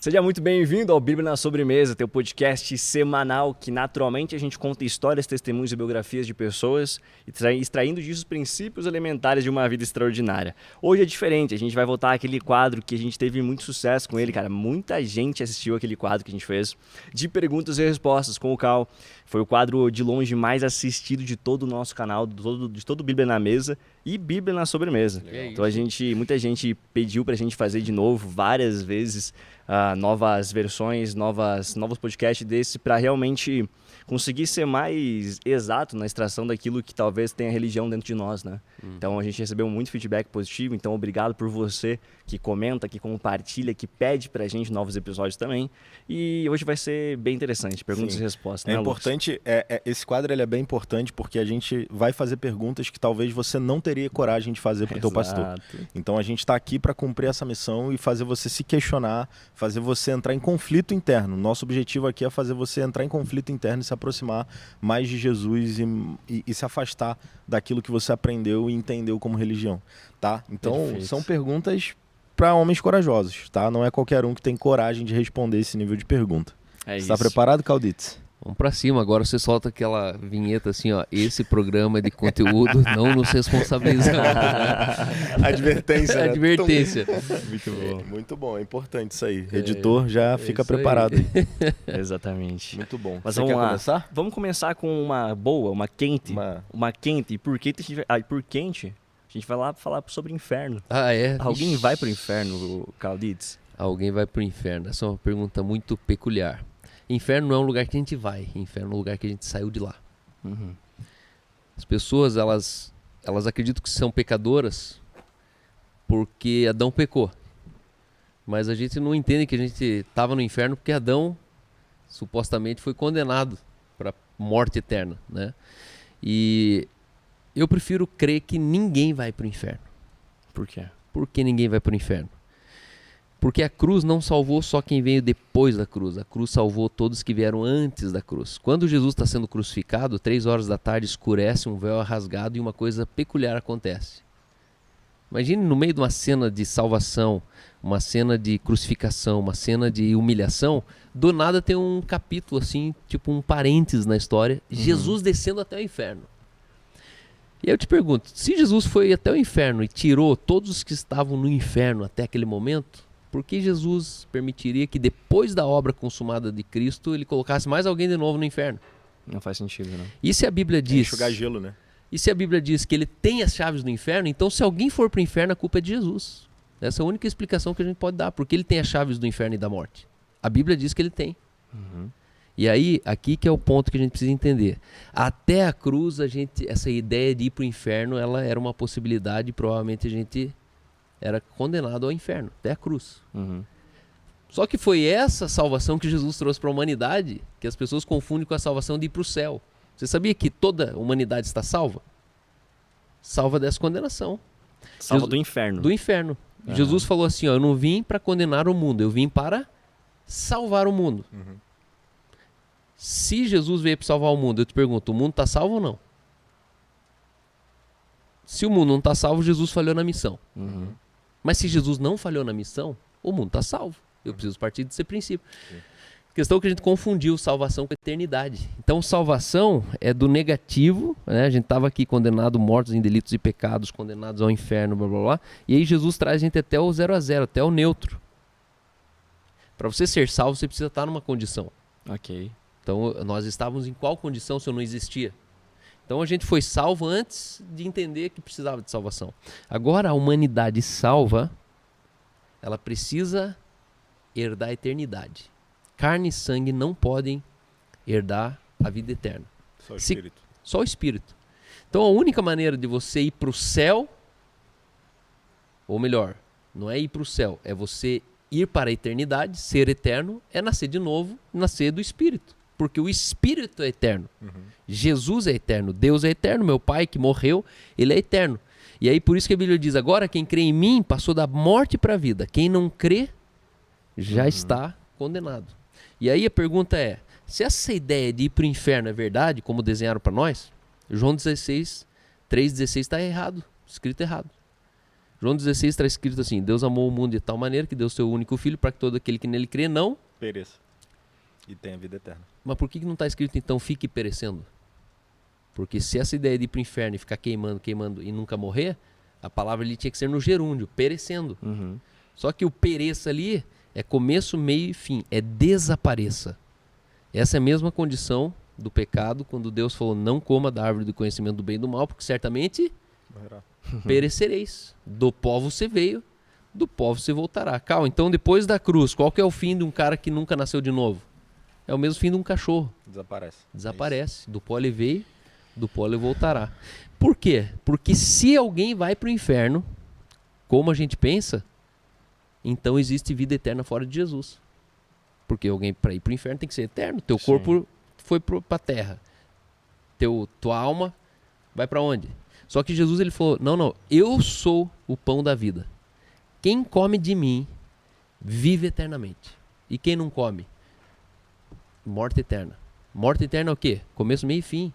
Seja muito bem-vindo ao Bíblia na Sobremesa, teu podcast semanal que naturalmente a gente conta histórias, testemunhos e biografias de pessoas extraindo disso os princípios elementares de uma vida extraordinária. Hoje é diferente, a gente vai voltar àquele quadro que a gente teve muito sucesso com ele, cara. Muita gente assistiu aquele quadro que a gente fez de perguntas e respostas com o Cal. Foi o quadro de longe mais assistido de todo o nosso canal, de todo Bíblia na Mesa e Bíblia na Sobremesa. Então muita gente pediu pra gente fazer de novo várias vezes novas versões, novos podcasts desse para realmente conseguir ser mais exato na extração daquilo que talvez tenha religião dentro de nós, né? Então a gente recebeu muito feedback positivo, então obrigado por você que comenta, que compartilha, que pede pra gente novos episódios também. E hoje vai ser bem interessante, perguntas e respostas, né, É importante, esse quadro ele é bem importante porque a gente vai fazer perguntas que talvez você não teria coragem de fazer pro teu pastor. Então a gente está aqui para cumprir essa missão e fazer você se questionar, fazer você entrar em conflito interno. Nosso objetivo aqui é fazer você entrar em conflito interno e se aproximar mais de Jesus e se afastar daquilo que você aprendeu e entendeu como religião, tá? Então, Perfeito. São perguntas para homens corajosos, tá? Não é qualquer um que tem coragem de responder esse nível de pergunta. Você está preparado, Calditz? Vamos pra cima, agora você solta aquela vinheta assim, ó, esse programa é de conteúdo não nos responsabiliza. Advertência, né? Advertência. Muito bom. Muito bom, é importante isso aí. Editor já fica preparado. Exatamente. Muito bom. Mas Você vamos quer lá. começar? Vamos começar com uma boa, uma quente. Uma quente. E por quente, a gente vai lá falar sobre inferno. Ah, é? Alguém vai pro inferno, Calditz? Alguém vai pro inferno? Essa é uma pergunta muito peculiar. Inferno não é um lugar que a gente vai, inferno é um lugar que a gente saiu de lá. Uhum. As pessoas, elas acreditam que são pecadoras porque Adão pecou. Mas a gente não entende que a gente estava no inferno porque Adão supostamente foi condenado para morte eterna, né? E eu prefiro crer que ninguém vai para o inferno. Por quê? Por que ninguém vai para o inferno? Porque a cruz não salvou só quem veio depois da cruz. A cruz salvou todos que vieram antes da cruz. Quando Jesus está sendo crucificado, 3 horas da tarde escurece, um véu é rasgado e uma coisa peculiar acontece. Imagine no meio de uma cena de salvação, uma cena de crucificação, uma cena de humilhação, do nada tem um capítulo assim, tipo um parênteses na história, Jesus descendo até o inferno. E eu te pergunto, se Jesus foi até o inferno e tirou todos os que estavam no inferno até aquele momento, por que Jesus permitiria que depois da obra consumada de Cristo ele colocasse mais alguém de novo no inferno? Não faz sentido, não. E se a Bíblia diz... enxugar gelo, né? E se a Bíblia diz que ele tem as chaves do inferno, então se alguém for para o inferno, a culpa é de Jesus. Essa é a única explicação que a gente pode dar, porque ele tem as chaves do inferno e da morte. A Bíblia diz que ele tem. E aí, aqui que é o ponto que a gente precisa entender. Até a cruz, essa ideia de ir para o inferno, ela era uma possibilidade e provavelmente a gente era condenado ao inferno, até a cruz. Só que foi essa salvação que Jesus trouxe para a humanidade, que as pessoas confundem com a salvação de ir para o céu. Você sabia que toda a humanidade está salva? Salva dessa condenação. Salva do inferno. Do inferno. Jesus falou assim, ó, eu não vim para condenar o mundo, eu vim para salvar o mundo. Se Jesus veio para salvar o mundo, eu te pergunto, o mundo está salvo ou não? Se o mundo não está salvo, Jesus falhou na missão. Mas se Jesus não falhou na missão, o mundo está salvo. Eu preciso partir desse princípio. A questão é que a gente confundiu salvação com eternidade. Então, salvação é do negativo, né? A gente estava aqui condenado, mortos em delitos e pecados, condenados ao inferno, blá, blá, blá. E aí Jesus traz a gente até o 0 a 0, até o neutro. Para você ser salvo, você precisa estar numa condição. Ok. Então, nós estávamos em qual condição se eu não existia? Então, a gente foi salvo antes de entender que precisava de salvação. Agora, a humanidade salva, ela precisa herdar a eternidade. Carne e sangue não podem herdar a vida eterna. Só o Espírito. Só o Espírito. Então, a única maneira de você ir para o céu, ou melhor, não é ir para o céu, é você ir para a eternidade, ser eterno, é nascer de novo, nascer do Espírito. Porque o Espírito é eterno. Jesus é eterno, Deus é eterno, meu Pai que morreu, ele é eterno. E aí por isso que a Bíblia diz, agora quem crê em mim passou da morte para a vida. Quem não crê já está condenado. E aí a pergunta é, se essa ideia de ir para o inferno é verdade, como desenharam para nós, João 16, 3,16 está errado, escrito errado. João 16 está escrito assim: Deus amou o mundo de tal maneira que deu seu único filho para que todo aquele que nele crê não pereça e tenha vida eterna. Mas por que não está escrito então fique perecendo? Porque se essa ideia de ir para o inferno e ficar queimando e nunca morrer, a palavra ali tinha que ser no gerúndio, perecendo. Só que o pereça ali é começo, meio e fim, é desapareça. Essa é a mesma condição do pecado quando Deus falou não coma da árvore do conhecimento do bem e do mal, porque certamente perecereis. Do pó você veio, do pó você voltará. Cal, então depois da cruz, qual que é o fim de um cara que nunca nasceu de novo? É o mesmo fim de um cachorro. Desaparece. Do pó ele veio, do pó ele voltará. Por quê? Porque se alguém vai para o inferno, como a gente pensa, então existe vida eterna fora de Jesus. Porque alguém para ir para o inferno tem que ser eterno. Teu corpo foi para a terra. Tua alma vai para onde? Só que Jesus ele falou, não, eu sou o pão da vida. Quem come de mim vive eternamente. E quem não come? Morte eterna. Morte eterna é o quê? Começo, meio e fim.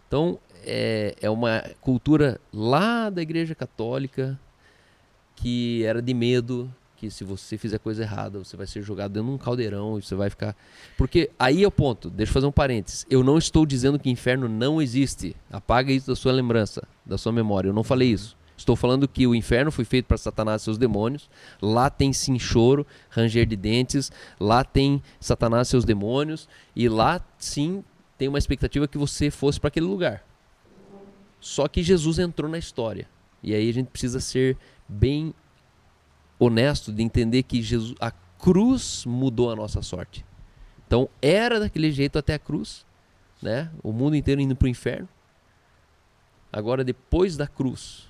Então, é uma cultura lá da Igreja Católica que era de medo, que se você fizer coisa errada, você vai ser jogado dentro de um caldeirão e você vai ficar... Porque aí é o ponto, deixa eu fazer um parênteses. Eu não estou dizendo que inferno não existe. Apaga isso da sua lembrança, da sua memória. Eu não falei isso. Estou falando que o inferno foi feito para Satanás e seus demônios. Lá tem sim choro, ranger de dentes. Lá tem Satanás e seus demônios. E lá sim tem uma expectativa que você fosse para aquele lugar. Só que Jesus entrou na história. E aí a gente precisa ser bem honesto de entender que a cruz mudou a nossa sorte. Então era daquele jeito até a cruz, né? O mundo inteiro indo para o inferno. Agora depois da cruz,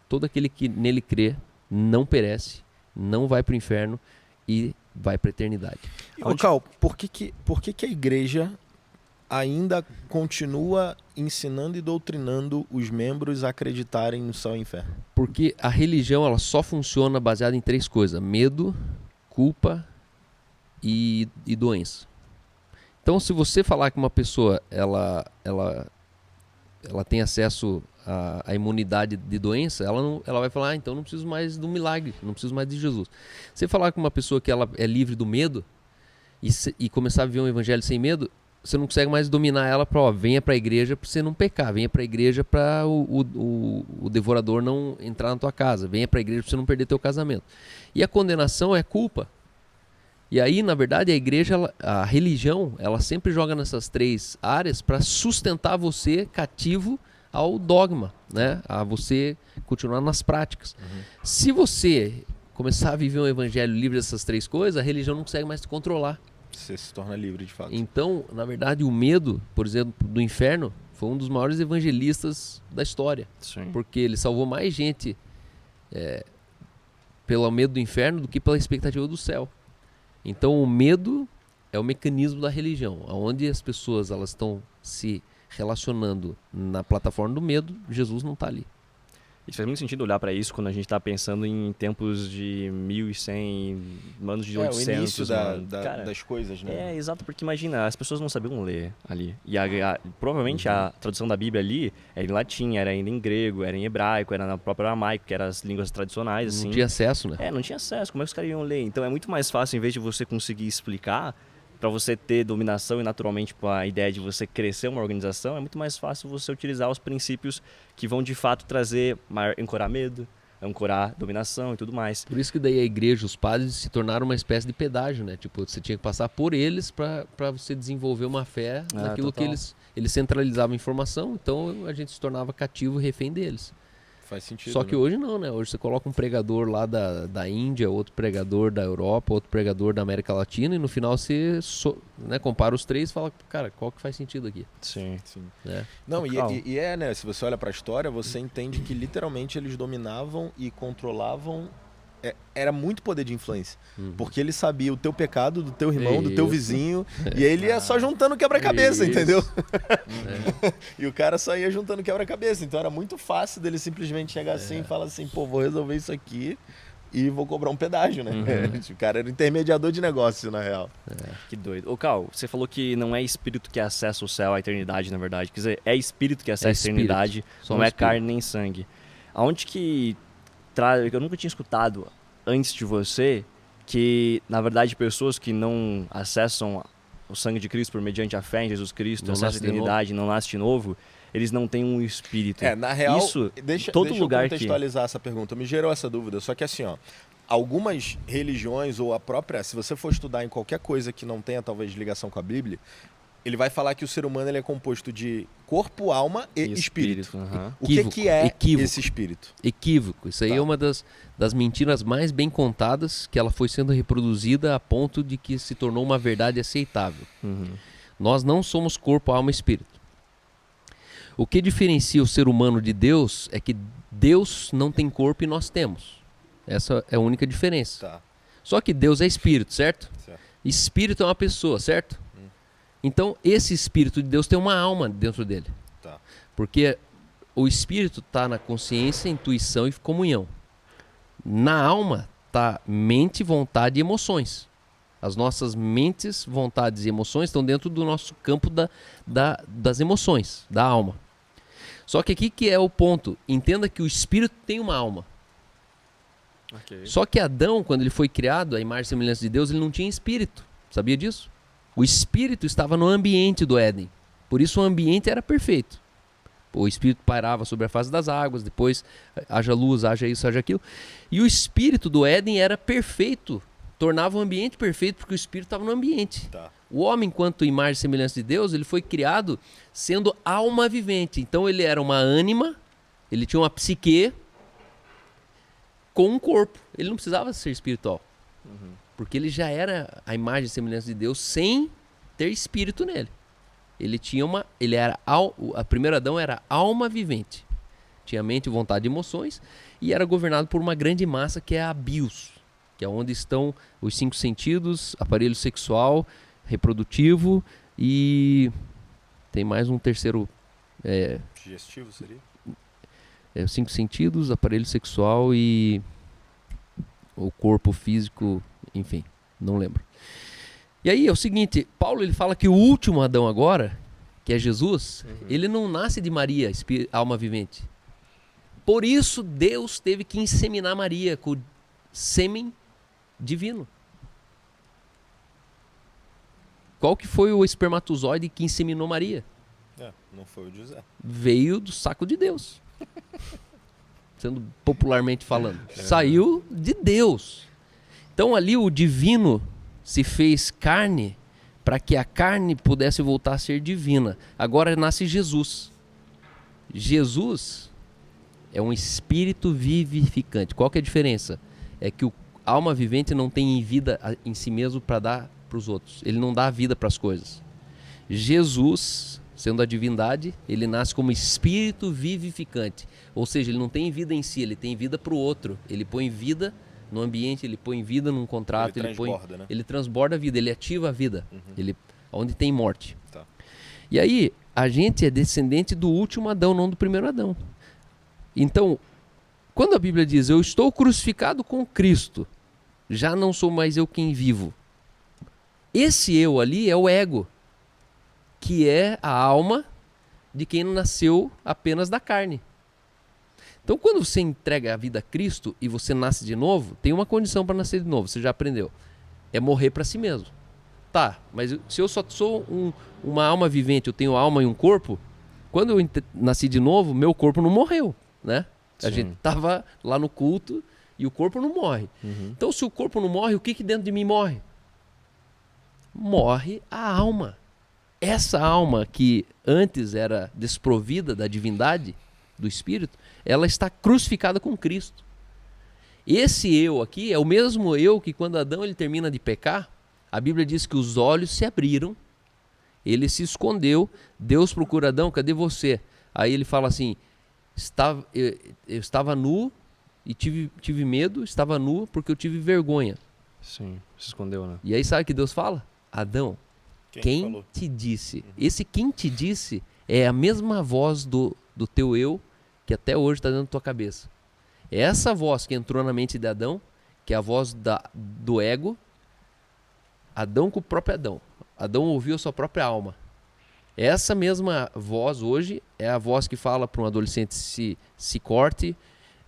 todo aquele que nele crê não perece, não vai para o inferno e vai para a eternidade. Ô, Cal, por que a igreja ainda continua ensinando e doutrinando os membros a acreditarem no céu e inferno? Porque a religião ela só funciona baseada em 3 coisas: medo, culpa e doença. Então, se você falar que uma pessoa ela tem acesso à imunidade de doença, ela vai falar, então não preciso mais do milagre, não preciso mais de Jesus. Você falar com uma pessoa que ela é livre do medo e começar a viver um evangelho sem medo, você não consegue mais dominar ela para, venha para a igreja para você não pecar, venha para a igreja para o devorador não entrar na tua casa, venha para a igreja para você não perder teu casamento. E a condenação é culpa. E aí, na verdade, a igreja, a religião, ela sempre joga nessas 3 áreas para sustentar você cativo ao dogma, né? A você continuar nas práticas. Se você começar a viver um evangelho livre dessas 3 coisas, a religião não consegue mais te controlar. Você se torna livre, de fato. Então, na verdade, o medo, por exemplo, do inferno, foi um dos maiores evangelistas da história. Sim. Porque ele salvou mais gente pelo medo do inferno do que pela expectativa do céu. Então, o medo é o mecanismo da religião, onde as pessoas elas estão se relacionando na plataforma do medo, Jesus não está ali. Isso faz muito sentido olhar para isso quando a gente está pensando em tempos de 1100, anos de 800. O início das coisas, né? É, exato, porque imagina, as pessoas não sabiam ler ali. E provavelmente a tradução da Bíblia ali era em latim, era ainda em grego, era em hebraico, era na própria aramaico, que eram as línguas tradicionais. Assim. Não tinha acesso, né? Não tinha acesso. Como é que os caras iam ler? Então é muito mais fácil, em vez de você conseguir explicar, para você ter dominação e naturalmente com a ideia de você crescer uma organização, é muito mais fácil você utilizar os princípios que vão de fato trazer, ancorar medo, ancorar dominação e tudo mais. Por isso que daí a igreja, os padres se tornaram uma espécie de pedágio, né? Tipo, você tinha que passar por eles para você desenvolver uma fé naquilo total. que eles centralizavam a informação, então a gente se tornava cativo e refém deles. Faz sentido. Só que hoje não, né? Hoje você coloca um pregador lá da Índia, outro pregador da Europa, outro pregador da América Latina e no final você compara os 3 e fala, cara, qual que faz sentido aqui? Sim. Né? Não, né? Se você olha para a história, você entende que literalmente eles dominavam e controlavam. Era muito poder de influência. Porque ele sabia o teu pecado, do teu irmão, do teu vizinho. E ele ia só juntando quebra-cabeça, entendeu? E o cara só ia juntando quebra-cabeça. Então era muito fácil dele simplesmente chegar assim e falar assim, pô, vou resolver isso aqui e vou cobrar um pedágio, né? O cara era intermediador de negócio, na real. Que doido. Ô, Cal, você falou que não é espírito que acessa o céu, a eternidade, na verdade. Quer dizer, é espírito que acessa a eternidade, não é carne nem sangue. Aonde que eu nunca tinha escutado antes de você, que na verdade pessoas que não acessam o sangue de Cristo por mediante a fé em Jesus Cristo, acessam a eternidade, não nascem de novo, eles não têm um espírito. Na real, isso, deixa eu contextualizar essa pergunta. Me gerou essa dúvida, só que assim, ó, algumas religiões ou a própria, se você for estudar em qualquer coisa que não tenha talvez ligação com a Bíblia, ele vai falar que o ser humano ele é composto de corpo, alma e espírito. O que é esse espírito? Equívoco. Isso aí é uma das mentiras mais bem contadas, que ela foi sendo reproduzida a ponto de que se tornou uma verdade aceitável. Nós não somos corpo, alma e espírito. O que diferencia o ser humano de Deus é que Deus não tem corpo e nós temos. Essa é a única diferença. Tá. Só que Deus é espírito, certo? Espírito é uma pessoa, certo? Então, esse Espírito de Deus tem uma alma dentro dele. Tá. Porque o Espírito está na consciência, intuição e comunhão. Na alma está mente, vontade e emoções. As nossas mentes, vontades e emoções estão dentro do nosso campo das emoções, da alma. Só que aqui que é o ponto. Entenda que o Espírito tem uma alma. Okay. Só que Adão, quando ele foi criado, a imagem e semelhança de Deus, ele não tinha espírito. Sabia disso? O espírito estava no ambiente do Éden. Por isso o ambiente era perfeito. O espírito pairava sobre a face das águas, depois haja luz, haja isso, haja aquilo. E o espírito do Éden era perfeito. Tornava o ambiente perfeito porque o espírito estava no ambiente. Tá. O homem, enquanto imagem e semelhança de Deus, ele foi criado sendo alma vivente. Então ele era uma ânima, ele tinha uma psique com um corpo. Ele não precisava ser espiritual. Porque ele já era a imagem e semelhança de Deus sem ter espírito nele. A primeiro Adão era alma vivente. Tinha mente, vontade e emoções e era governado por uma grande massa que é a bios, que é onde estão os 5 sentidos, aparelho sexual, reprodutivo e tem mais um terceiro... digestivo seria? 5 sentidos, aparelho sexual e o corpo físico... Enfim, não lembro. E aí é o seguinte, Paulo ele fala que o último Adão agora, que é Jesus, ele não nasce de Maria, alma vivente. Por isso Deus teve que inseminar Maria com sêmen divino. Qual que foi o espermatozoide que inseminou Maria? Não foi o José. Veio do saco de Deus. Sendo popularmente falando. Saiu de Deus. Então ali o divino se fez carne para que a carne pudesse voltar a ser divina. Agora nasce Jesus. Jesus é um espírito vivificante. Qual que é a diferença? É que a alma vivente não tem vida em si mesmo para dar para os outros. Ele não dá vida para as coisas. Jesus, sendo a divindade, ele nasce como espírito vivificante. Ou seja, ele não tem vida em si, ele tem vida para o outro. Ele põe vida no ambiente, ele põe vida num contrato, ele transborda a vida, ele ativa a vida, onde tem morte. Tá. E aí, a gente é descendente do último Adão, não do primeiro Adão. Então, quando a Bíblia diz, eu estou crucificado com Cristo, já não sou mais eu quem vivo. Esse eu ali é o ego, que é a alma de quem nasceu apenas da carne. Então, quando você entrega a vida a Cristo e você nasce de novo, tem uma condição para nascer de novo, você já aprendeu. É morrer para si mesmo. Tá, mas se eu só sou uma alma vivente, eu tenho alma e um corpo, quando eu nasci de novo, meu corpo não morreu, né? Sim. A gente estava lá no culto e o corpo não morre. Então, se o corpo não morre, o que dentro de mim morre? Morre a alma. Essa alma que antes era desprovida da divindade, do Espírito, ela está crucificada com Cristo. Esse eu aqui é o mesmo eu que quando Adão ele termina de pecar, a Bíblia diz que os olhos se abriram, ele se escondeu, Deus procura Adão, cadê você? Aí ele fala assim, eu estava nu e tive medo, estava nu porque eu tive vergonha. Sim, se escondeu, né? E aí sabe o que Deus fala? Adão, quem te disse? Esse quem te disse é a mesma voz do teu eu que até hoje está dentro da tua cabeça. É essa voz que entrou na mente de Adão, que é a voz do ego, Adão com o próprio Adão. Adão ouviu a sua própria alma. Essa mesma voz hoje é a voz que fala para um adolescente se corte,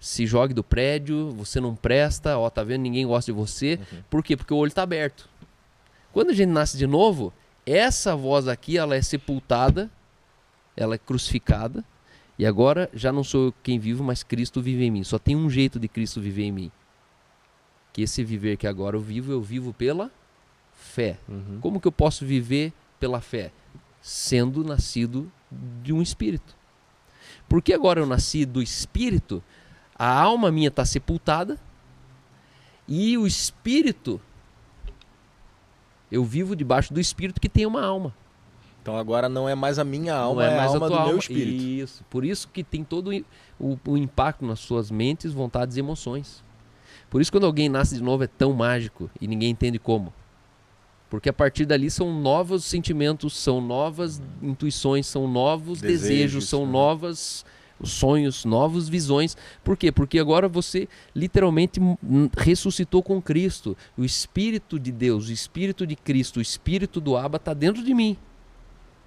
se jogue do prédio, você não presta, ó, tá vendo, ninguém gosta de você. Por quê? Porque o olho está aberto. Quando a gente nasce de novo, essa voz aqui, ela é sepultada, ela é crucificada, e agora já não sou eu quem vivo, mas Cristo vive em mim. Só tem um jeito de Cristo viver em mim. Que esse viver que agora eu vivo pela fé. Como que eu posso viver pela fé? Sendo nascido de um espírito. Porque agora eu nasci do espírito, a alma minha está sepultada e o espírito, eu vivo debaixo do espírito que tem uma alma. Então agora não é mais a minha alma, não é mais a alma a tua do meu alma. espírito. Isso. Por isso que tem todo o impacto nas suas mentes, vontades e emoções. Por isso quando alguém nasce de novo é tão mágico e ninguém entende como. Porque a partir dali são novos sentimentos, são novas intuições, são novos desejos, são novos sonhos, novas visões. Por quê? Porque agora você literalmente ressuscitou com Cristo. O Espírito de Deus, o Espírito de Cristo, o Espírito do Abba está dentro de mim.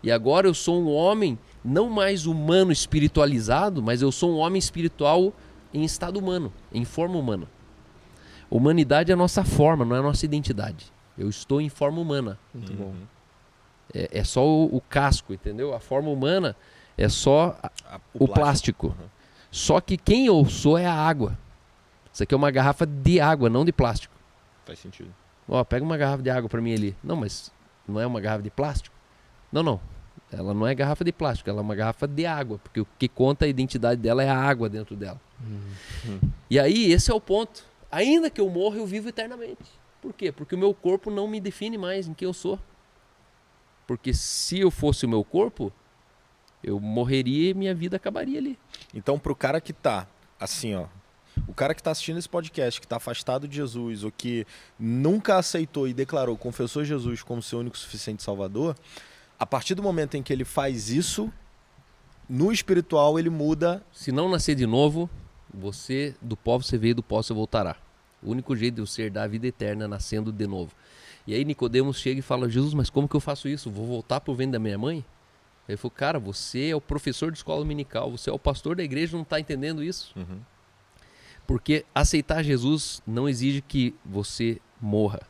E agora eu sou um homem não mais humano espiritualizado, mas eu sou um homem espiritual em estado humano, em forma humana. Humanidade é a nossa forma, não é a nossa identidade. Eu estou em forma humana. Muito bom. É só o casco, entendeu? A forma humana é só o plástico. Só que quem eu sou é a água. Isso aqui é uma garrafa de água, não de plástico. Faz sentido. Ó, pega uma garrafa de água para mim ali. Não, mas não é uma garrafa de plástico? Não. Ela não é garrafa de plástico, ela é uma garrafa de água. Porque o que conta a identidade dela é a água dentro dela. E aí, esse é o ponto. Ainda que eu morra, eu vivo eternamente. Por quê? Porque o meu corpo não me define mais em quem eu sou. Porque se eu fosse o meu corpo, eu morreria e minha vida acabaria ali. Então, pro cara que tá, assim, ó, o cara que tá assistindo esse podcast, que tá afastado de Jesus, ou que nunca aceitou e declarou, confessou Jesus como seu único suficiente salvador, a partir do momento em que ele faz isso, no espiritual ele muda. Se não nascer de novo, você, do pó você veio, do pó você voltará. O único jeito de eu ser da vida eterna é nascendo de novo. E aí Nicodemos chega e fala, Jesus, mas como que eu faço isso? Vou voltar pro ventre da minha mãe? Ele falou, cara, você é o professor de escola dominical, você é o pastor da igreja, não está entendendo isso? Porque aceitar Jesus não exige que você morra.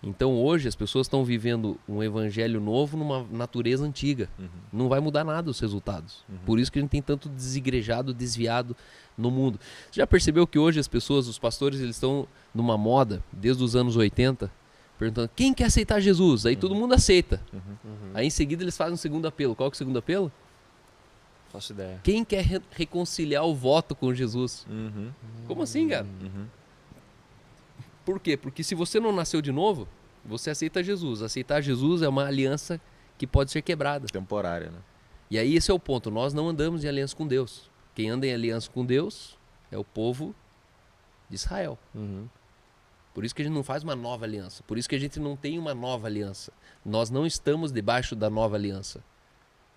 Então hoje as pessoas estão vivendo um evangelho novo numa natureza antiga. Não vai mudar nada os resultados. Por isso que a gente tem tanto desigrejado, desviado no mundo. Você já percebeu que hoje as pessoas, os pastores, eles estão numa moda, desde os anos 80, perguntando, quem quer aceitar Jesus? Aí todo mundo aceita. Aí em seguida eles fazem um segundo apelo. Qual que é o segundo apelo? Faço ideia. Quem quer reconciliar o voto com Jesus? Como assim, cara? Por quê? Porque se você não nasceu de novo, você aceita Jesus. Aceitar Jesus é uma aliança que pode ser quebrada. Temporária, né? E aí esse é o ponto. Nós não andamos em aliança com Deus. Quem anda em aliança com Deus é o povo de Israel. Por isso que a gente não faz uma nova aliança. Por isso que a gente não tem uma nova aliança. Nós não estamos debaixo da nova aliança.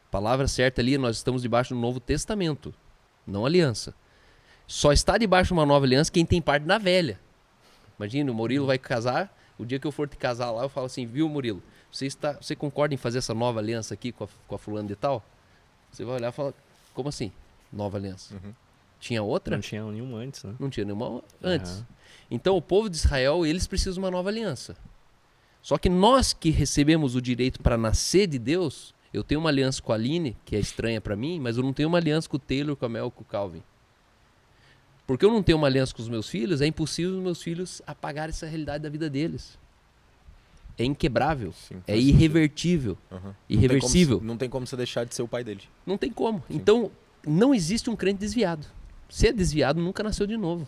A palavra certa ali, nós estamos debaixo do Novo Testamento, não aliança. Só está debaixo de uma nova aliança quem tem parte da velha. Imagina, o Murilo vai casar, o dia que eu for te casar lá, eu falo assim, viu, Murilo, você concorda em fazer essa nova aliança aqui com a fulana de tal? Você vai olhar e falar, como assim, nova aliança? Tinha outra? Não tinha nenhuma antes, né? Não tinha nenhuma antes. Então, o povo de Israel, eles precisam de uma nova aliança. Só que nós que recebemos o direito para nascer de Deus, eu tenho uma aliança com a Aline, que é estranha para mim, mas eu não tenho uma aliança com o Taylor, com a Mel, com o Calvin. Porque eu não tenho uma aliança com os meus filhos, é impossível os meus filhos apagarem essa realidade da vida deles. É inquebrável, é irrevertível, irreversível. Não tem como você deixar de ser o pai dele. Não tem como. Então, não existe um crente desviado. Se é desviado, nunca nasceu de novo.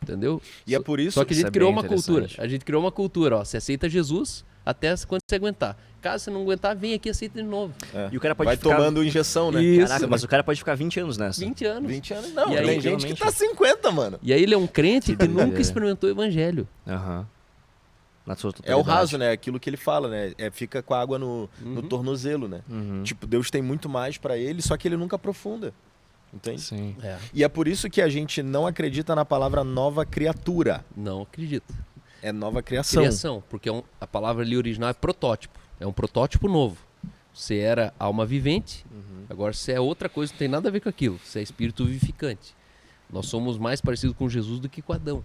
Entendeu? E é por isso... Só que a gente criou uma cultura. A gente criou uma cultura, ó. Você aceita Jesus até quando você aguentar. Caso você não aguentar, vem aqui e aceita de novo. E o cara pode vai ficar... tomando injeção, né? Isso. Caraca, mas o cara pode ficar 20 anos nessa. 20 anos. 20 anos não, E aí, tem gente que tá 50, mano. E aí ele é um crente que nunca experimentou o evangelho. Na sua é o raso, né? Aquilo que ele fala, né? Fica com a água no tornozelo, né? Tipo, Deus tem muito mais pra ele, só que ele nunca aprofunda. Entende? Sim. E é por isso que a gente não acredita na palavra nova criatura. Não acredito. É nova criação. Criação, porque a palavra ali original é protótipo. É um protótipo novo. Você era alma vivente, Agora, se é outra coisa, não tem nada a ver com aquilo. Se é espírito vivificante. Nós somos mais parecidos com Jesus do que com Adão.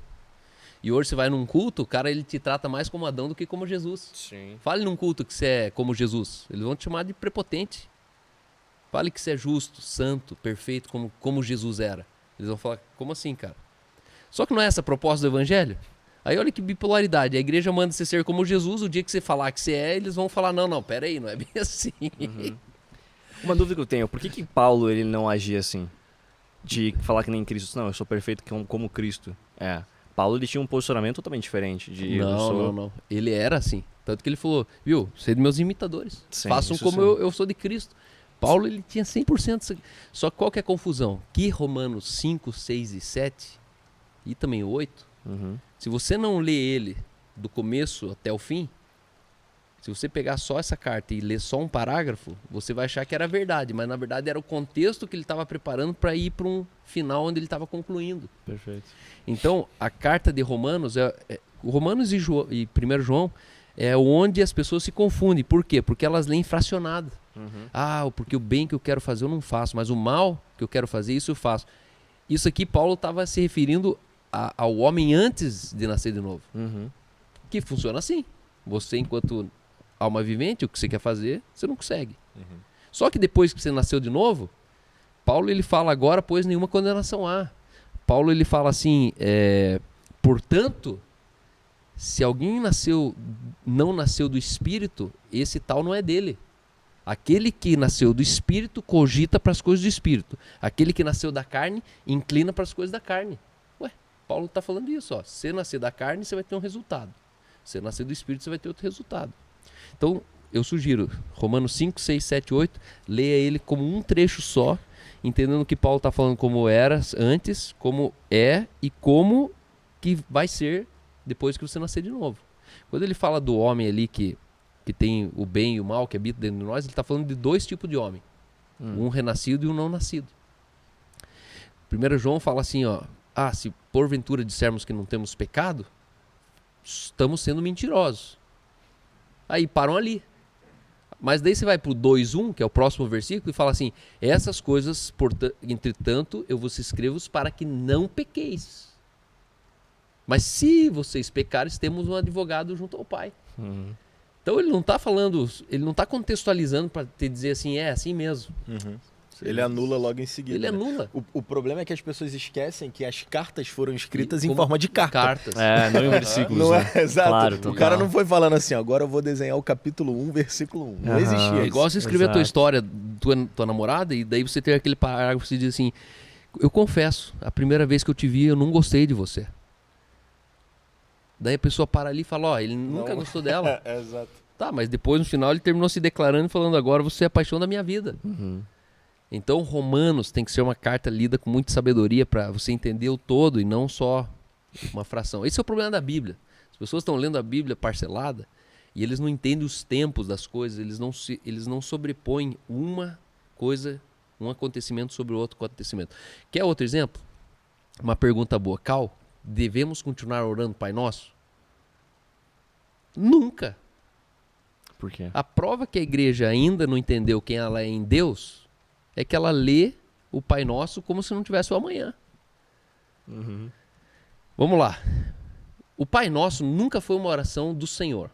E hoje você vai num culto, o cara ele te trata mais como Adão do que como Jesus. Sim. Fale num culto que você é como Jesus. Eles vão te chamar de prepotente. Fale que você é justo, santo, perfeito, como Jesus era. Eles vão falar, como assim, cara? Só que não é essa a proposta do evangelho? Aí olha que bipolaridade. A igreja manda você ser como Jesus, o dia que você falar que você é, eles vão falar, não, pera aí, não é bem assim. Uhum. Uma dúvida que eu tenho, por que Paulo ele não agia assim? De falar que nem Cristo, não, eu sou perfeito como Cristo. Paulo ele tinha um posicionamento totalmente diferente. Não. Ele era assim. Tanto que ele falou, viu, sede meus imitadores. Sim, façam como eu sou de Cristo. Paulo ele tinha 100%. Só que qual que é a confusão? Que Romanos 5, 6 e 7, e também 8, se você não lê ele do começo até o fim, se você pegar só essa carta e ler só um parágrafo, você vai achar que era verdade, mas na verdade era o contexto que ele estava preparando para ir para um final onde ele estava concluindo. Perfeito. Então, a carta de Romanos, Romanos e 1 João, é onde as pessoas se confundem. Por quê? Porque elas leem fracionado. Porque o bem que eu quero fazer eu não faço, mas o mal que eu quero fazer, isso eu faço. Isso aqui Paulo estava se referindo ao homem antes de nascer de novo. Que funciona assim. Você, enquanto alma vivente, o que você quer fazer, você não consegue. Só que depois que você nasceu de novo, Paulo ele fala agora, pois nenhuma condenação há. Paulo ele fala assim, portanto, se alguém não nasceu do Espírito, esse tal não é dele. Aquele que nasceu do Espírito cogita para as coisas do Espírito. Aquele que nasceu da carne inclina para as coisas da carne. Paulo está falando isso. Ó. Se nascer da carne, você vai ter um resultado. Se nascer do Espírito, você vai ter outro resultado. Então, eu sugiro, Romanos 5, 6, 7, 8, leia ele como um trecho só, entendendo que Paulo está falando como era antes, como é e como que vai ser depois que você nascer de novo. Quando ele fala do homem ali que tem o bem e o mal que habita dentro de nós, ele está falando de dois tipos de homem. Um renascido e um não nascido. 1 João fala assim, ó, se porventura dissermos que não temos pecado, estamos sendo mentirosos. Aí param ali. Mas daí você vai para o 2:1, que é o próximo versículo, e fala assim, essas coisas, entretanto, eu vos escrevo para que não pequeis. Mas se vocês pecarem, temos um advogado junto ao Pai. Então ele não está falando, ele não está contextualizando para te dizer assim, é assim mesmo. Ele anula logo em seguida. Ele anula. O problema é que as pessoas esquecem que as cartas foram escritas em forma de carta. Cartas. Não em versículos. Não né? Exato. Claro, o cara não foi falando assim, agora eu vou desenhar o capítulo 1, versículo 1. Não existia É isso. igual você escrever a tua história, tua namorada, e daí você tem aquele parágrafo que você diz assim, eu confesso, a primeira vez que eu te vi, eu não gostei de você. Daí a pessoa para ali e fala, ele nunca gostou dela. Exato. Tá, mas depois no final ele terminou se declarando e falando, agora você é a paixão da minha vida. Então Romanos tem que ser uma carta lida com muita sabedoria para você entender o todo e não só uma fração. Esse é o problema da Bíblia. As pessoas estão lendo a Bíblia parcelada e eles não entendem os tempos das coisas, eles não sobrepõem uma coisa, um acontecimento sobre o outro acontecimento. Quer outro exemplo? Uma pergunta boa. Cal, devemos continuar orando Pai Nosso? Nunca. Por quê? A prova que a igreja ainda não entendeu quem ela é em Deus é que ela lê o Pai Nosso como se não tivesse o amanhã. Vamos lá. O Pai Nosso nunca foi uma oração do Senhor.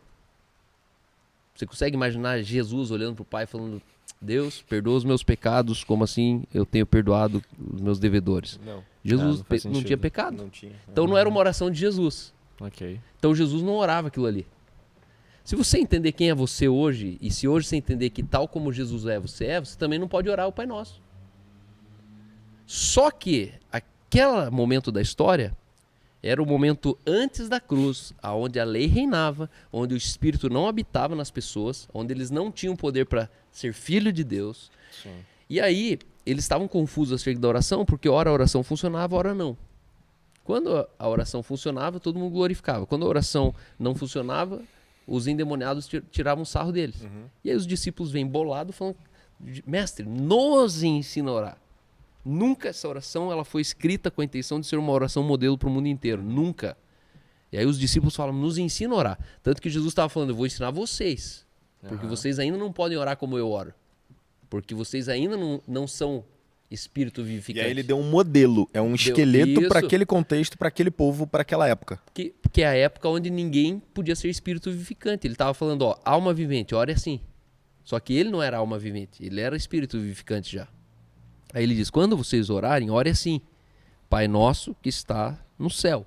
Você consegue imaginar Jesus olhando para o Pai falando, Deus, perdoa os meus pecados, como assim eu tenho perdoado os meus devedores? Não. Jesus não tinha pecado. Não tinha. Então não era uma oração de Jesus. Ok. Então Jesus não orava aquilo ali. Se você entender quem é você hoje, e se hoje você entender que tal como Jesus você também não pode orar o Pai Nosso. Só que aquele momento da história era o momento antes da cruz, onde a lei reinava, onde o Espírito não habitava nas pessoas, onde eles não tinham poder para ser filho de Deus. Sim. E aí eles estavam confusos acerca da oração, porque ora a oração funcionava, ora não. Quando a oração funcionava, todo mundo glorificava. Quando a oração não funcionava, os endemoniados tiravam sarro deles. E aí os discípulos vêm bolados falando, mestre, nos ensina a orar. Nunca essa oração ela foi escrita com a intenção de ser uma oração modelo para o mundo inteiro. Nunca. E aí os discípulos falam, nos ensina a orar. Tanto que Jesus estava falando, eu vou ensinar vocês. Porque vocês ainda não podem orar como eu oro. porque vocês ainda não são espírito vivificante. E aí ele deu um modelo, um esqueleto para aquele contexto, para aquele povo, para aquela época. Que é a época onde ninguém podia ser espírito vivificante. Ele estava falando, ó, alma vivente, ore assim. Só que ele não era alma vivente, ele era espírito vivificante já. Aí ele diz, quando vocês orarem, ore assim. Pai nosso que está no céu.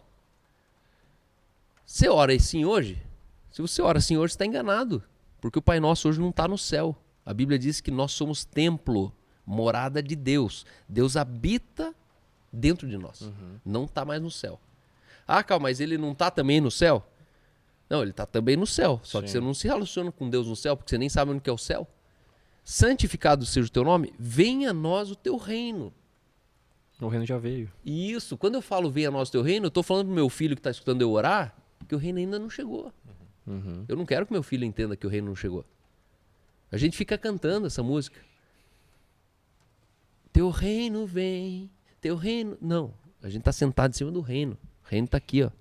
Você ora assim hoje? Se você ora assim hoje, você está enganado. Porque o Pai Nosso hoje não está no céu. A Bíblia diz que nós somos templo, morada de Deus. Deus habita dentro de nós. Não está mais no céu. Ah, calma, mas ele não está também no céu? Não, ele está também no céu. Só que você não se relaciona com Deus no céu, porque você nem sabe onde que é o céu. Santificado seja o teu nome, venha a nós o teu reino. O reino já veio. Isso. Quando eu falo venha a nós o teu reino, eu estou falando pro meu filho que está escutando eu orar, que o reino ainda não chegou. Eu não quero que meu filho entenda que o reino não chegou. A gente fica cantando essa música. Teu reino vem, teu reino... Não, a gente está sentado em cima do reino. O reino está aqui, ó.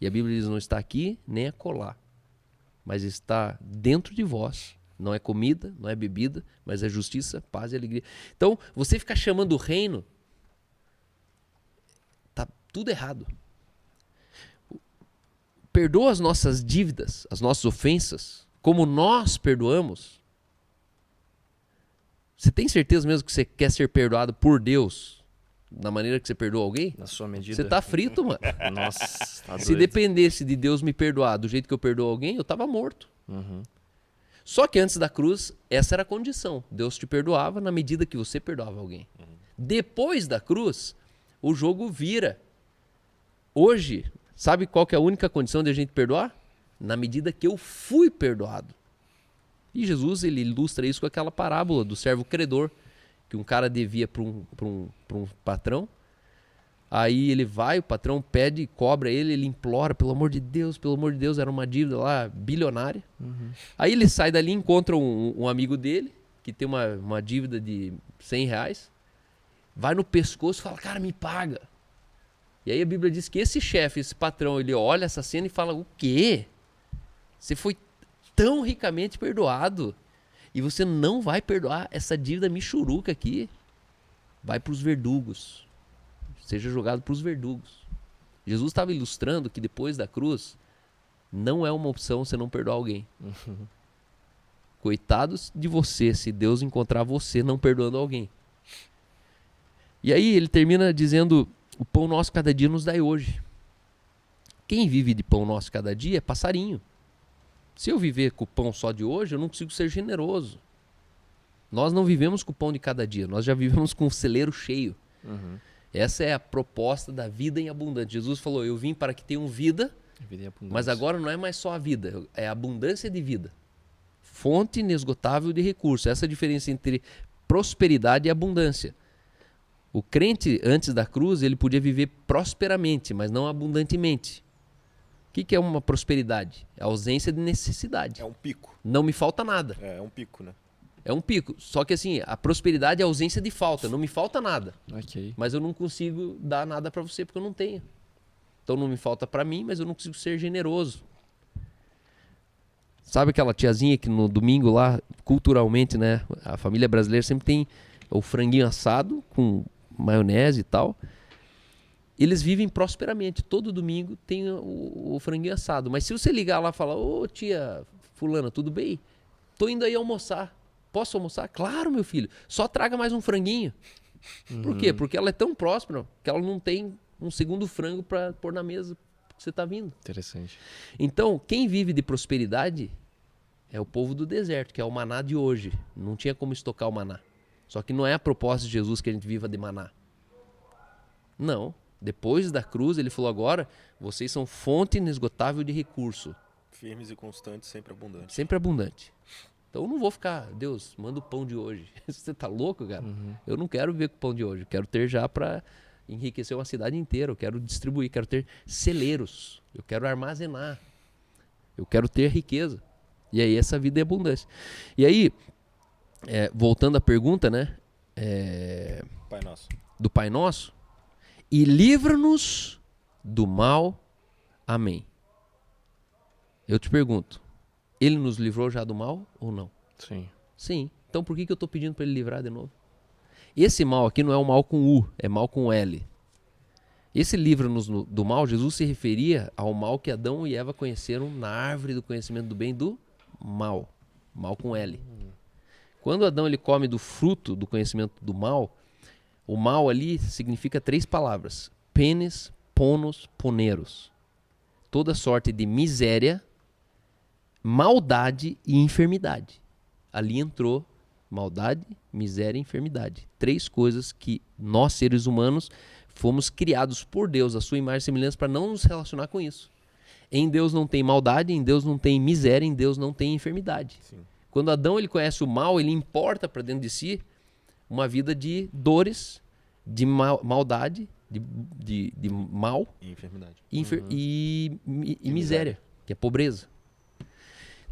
E a Bíblia diz, não está aqui nem acolá, mas está dentro de vós. Não é comida, não é bebida, mas é justiça, paz e alegria. Então, você ficar chamando o reino, tá tudo errado. Perdoa as nossas dívidas, as nossas ofensas, como nós perdoamos. Você tem certeza mesmo que você quer ser perdoado por Deus na maneira que você perdoa alguém? Na sua medida. Você tá frito, mano. Nossa, tá doido. Se dependesse de Deus me perdoar do jeito que eu perdoo alguém, eu tava morto. Só que antes da cruz, essa era a condição. Deus te perdoava na medida que você perdoava alguém. Depois da cruz, o jogo vira. Hoje, sabe qual que é a única condição de a gente perdoar? Na medida que eu fui perdoado. E Jesus, ele ilustra isso com aquela parábola do servo credor, que um cara devia para um patrão. Aí ele vai, o patrão pede, cobra ele implora, pelo amor de Deus, era uma dívida lá bilionária. Aí ele sai dali, encontra um amigo dele, que tem uma dívida de R$100, vai no pescoço e fala, cara, me paga. E aí a Bíblia diz que esse chefe, esse patrão, ele olha essa cena e fala, o quê? Você foi tão ricamente perdoado e você não vai perdoar essa dívida michuruca aqui? Vai para os verdugos. Seja jogado para os verdugos. Jesus estava ilustrando que depois da cruz não é uma opção você não perdoar alguém. Coitados de você se Deus encontrar você não perdoando alguém. E aí ele termina dizendo, o pão nosso cada dia nos dai hoje. Quem vive de pão nosso cada dia é passarinho. Se eu viver com o pão só de hoje, eu não consigo ser generoso. Nós não vivemos com o pão de cada dia, nós já vivemos com o celeiro cheio. Essa é a proposta da vida em abundância. Jesus falou, eu vim para que tenham vida, mas agora não é mais só a vida, é a abundância de vida. Fonte inesgotável de recursos. Essa é a diferença entre prosperidade e abundância. O crente, antes da cruz, ele podia viver prosperamente, mas não abundantemente. O que é uma prosperidade? É a ausência de necessidade. É um pico. Não me falta nada. É um pico, né? É um pico. Só que assim, a prosperidade é a ausência de falta. Não me falta nada. Ok. Mas eu não consigo dar nada para você porque eu não tenho. Então não me falta para mim, mas eu não consigo ser generoso. Sabe aquela tiazinha que no domingo lá, culturalmente, né? A família brasileira sempre tem o franguinho assado com maionese e tal. Eles vivem prosperamente. Todo domingo tem o franguinho assado. Mas se você ligar lá e falar, ô tia fulana, tudo bem? Tô indo aí almoçar. Posso almoçar? Claro, meu filho. Só traga mais um franguinho. Por quê? Porque ela é tão próspera que ela não tem um segundo frango para pôr na mesa que você está vindo. Interessante. Então, quem vive de prosperidade é o povo do deserto, que é o maná de hoje. Não tinha como estocar o maná. Só que não é a proposta de Jesus que a gente viva de maná. Não. Depois da cruz, ele falou agora, vocês são fonte inesgotável de recurso. Firmes e constantes, sempre abundantes. Sempre abundante. Então eu não vou ficar, Deus, manda o pão de hoje. Você tá louco, cara? Eu não quero viver com o pão de hoje. Eu quero ter já para enriquecer uma cidade inteira. Eu quero distribuir, quero ter celeiros. Eu quero armazenar. Eu quero ter riqueza. E aí essa vida é abundância. E aí, voltando à pergunta, né? Pai Nosso. Do Pai Nosso. E livra-nos do mal. Amém. Eu te pergunto, ele nos livrou já do mal ou não? Sim. Sim. Então por que eu estou pedindo para ele livrar de novo? Esse mal aqui não é um mal com U, é mal com L. Esse livro-nos do mal, Jesus se referia ao mal que Adão e Eva conheceram na árvore do conhecimento do bem e do mal. Mal com L. Quando Adão ele come do fruto do conhecimento do mal, o mal ali significa 3 palavras. Penes, ponos, poneros. Toda sorte de miséria, maldade e enfermidade. Ali entrou maldade, miséria e enfermidade. 3 coisas que nós, seres humanos, fomos criados por Deus, a sua imagem e semelhança, para não nos relacionar com isso. Em Deus não tem maldade, em Deus não tem miséria, em Deus não tem enfermidade. Sim. Quando Adão ele conhece o mal, ele importa para dentro de si uma vida de dores, de maldade, de mal e enfermidade. E miséria, que é pobreza.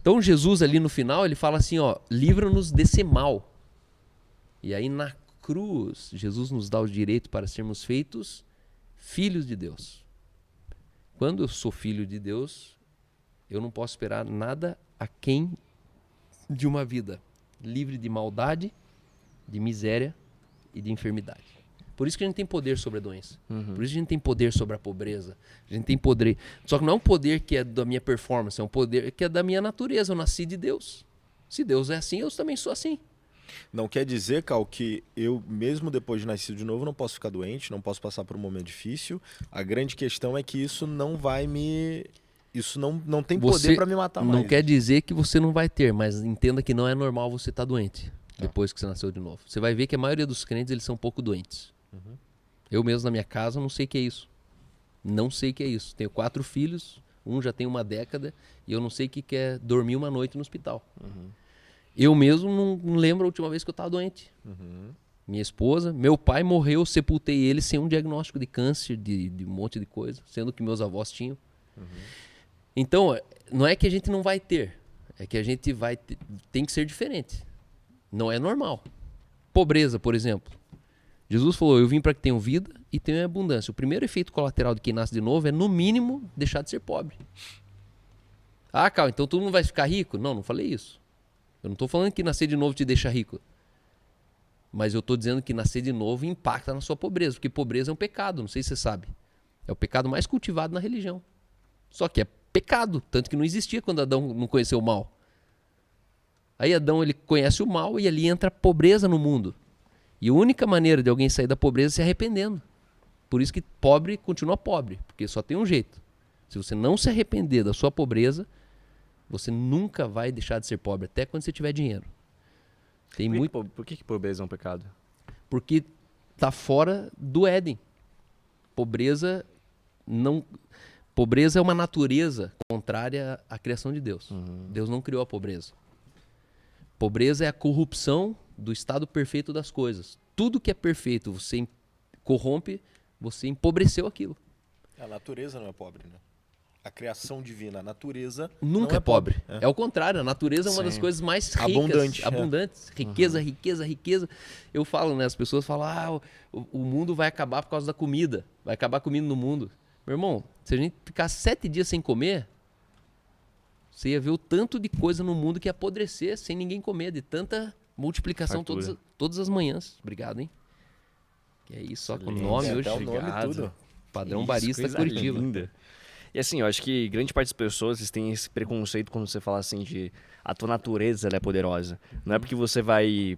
Então Jesus ali no final, ele fala assim, ó, livra-nos desse mal. E aí na cruz, Jesus nos dá o direito para sermos feitos filhos de Deus. Quando eu sou filho de Deus, eu não posso esperar nada aquém de uma vida livre de maldade, de miséria e de enfermidade. Por isso que a gente tem poder sobre a doença. Por isso que a gente tem poder sobre a pobreza. A gente tem poder. Só que não é um poder que é da minha performance, é um poder que é da minha natureza. Eu nasci de Deus. Se Deus é assim, eu também sou assim. Não quer dizer, Cal, que eu, mesmo depois de nascido de novo, não posso ficar doente, não posso passar por um momento difícil. A grande questão é que isso não vai me... Isso não tem poder para me matar mais. Não quer dizer que você não vai ter, mas entenda que não é normal você estar doente depois que você nasceu de novo. Você vai ver que a maioria dos crentes eles são um pouco doentes. Eu mesmo na minha casa não sei o que é isso. Não sei o que é isso. Tenho 4 filhos, um já tem 1 década e eu não sei o que é dormir uma noite no hospital. Eu mesmo não lembro a última vez que eu estava doente. Minha esposa, meu pai morreu, sepultei ele sem um diagnóstico de câncer, de um monte de coisa, sendo que meus avós tinham. Então, não é que a gente não vai ter, é que a gente vai ter, tem que ser diferente. Não é normal. Pobreza, por exemplo. Jesus falou, eu vim para que tenham vida e tenham abundância. O primeiro efeito colateral de quem nasce de novo é, no mínimo, deixar de ser pobre. Ah, Cal, então todo mundo vai ficar rico? Não, não falei isso. Eu não estou falando que nascer de novo te deixa rico. Mas eu estou dizendo que nascer de novo impacta na sua pobreza, porque pobreza é um pecado, não sei se você sabe. É o pecado mais cultivado na religião. Só que é pecado, tanto que não existia quando Adão não conheceu o mal. Aí Adão ele conhece o mal e ali entra a pobreza no mundo. E a única maneira de alguém sair da pobreza é se arrependendo. Por isso que pobre continua pobre, porque só tem um jeito. Se você não se arrepender da sua pobreza, você nunca vai deixar de ser pobre, até quando você tiver dinheiro. Por que pobreza é um pecado? Porque está fora do Éden. Pobreza é uma natureza contrária à criação de Deus. Deus não criou a pobreza. Pobreza é a corrupção do estado perfeito das coisas. Tudo que é perfeito, você corrompe, você empobreceu aquilo. A natureza não é pobre, né? A criação divina, a natureza nunca não é pobre. É o contrário, a natureza é uma das coisas mais ricas, abundantes. Riqueza, riqueza, riqueza. Eu falo, né? As pessoas falam, o mundo vai acabar por causa da comida. Vai acabar comida no mundo. Meu irmão, se a gente ficar 7 dias sem comer, você ia ver o tanto de coisa no mundo que ia apodrecer sem ninguém comer, de tanta multiplicação todas as manhãs. Obrigado, hein? Que é isso, só com o nome hoje. Obrigado. Tudo. Padrão Barista Curitiba. Linda. E assim, eu acho que grande parte das pessoas têm esse preconceito quando você fala assim de a tua natureza ela é poderosa. Não é porque você vai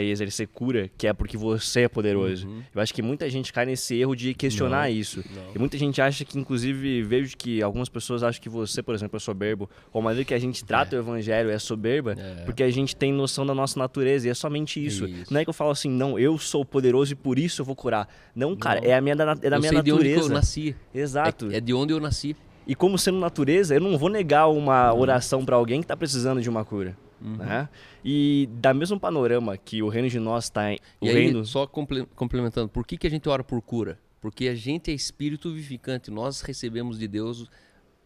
exercer cura que é porque você é poderoso. Eu acho que muita gente cai nesse erro de questionar isso. Não. E muita gente acha que, inclusive, vejo que algumas pessoas acham que você, por exemplo, é soberbo. Ou a maneira que a gente trata o evangelho é soberba, porque a gente tem noção da nossa natureza. E é somente isso. Não é que eu falo assim, não, eu sou poderoso e por isso eu vou curar. Não, cara, é da minha natureza. De onde eu nasci. Exato. É de onde eu nasci. E como sendo natureza, eu não vou negar uma oração para alguém que está precisando de uma cura. Né? E da mesmo panorama que o reino de nós está em... Só complementando, por que a gente ora por cura? Porque a gente é espírito vivificante, nós recebemos de Deus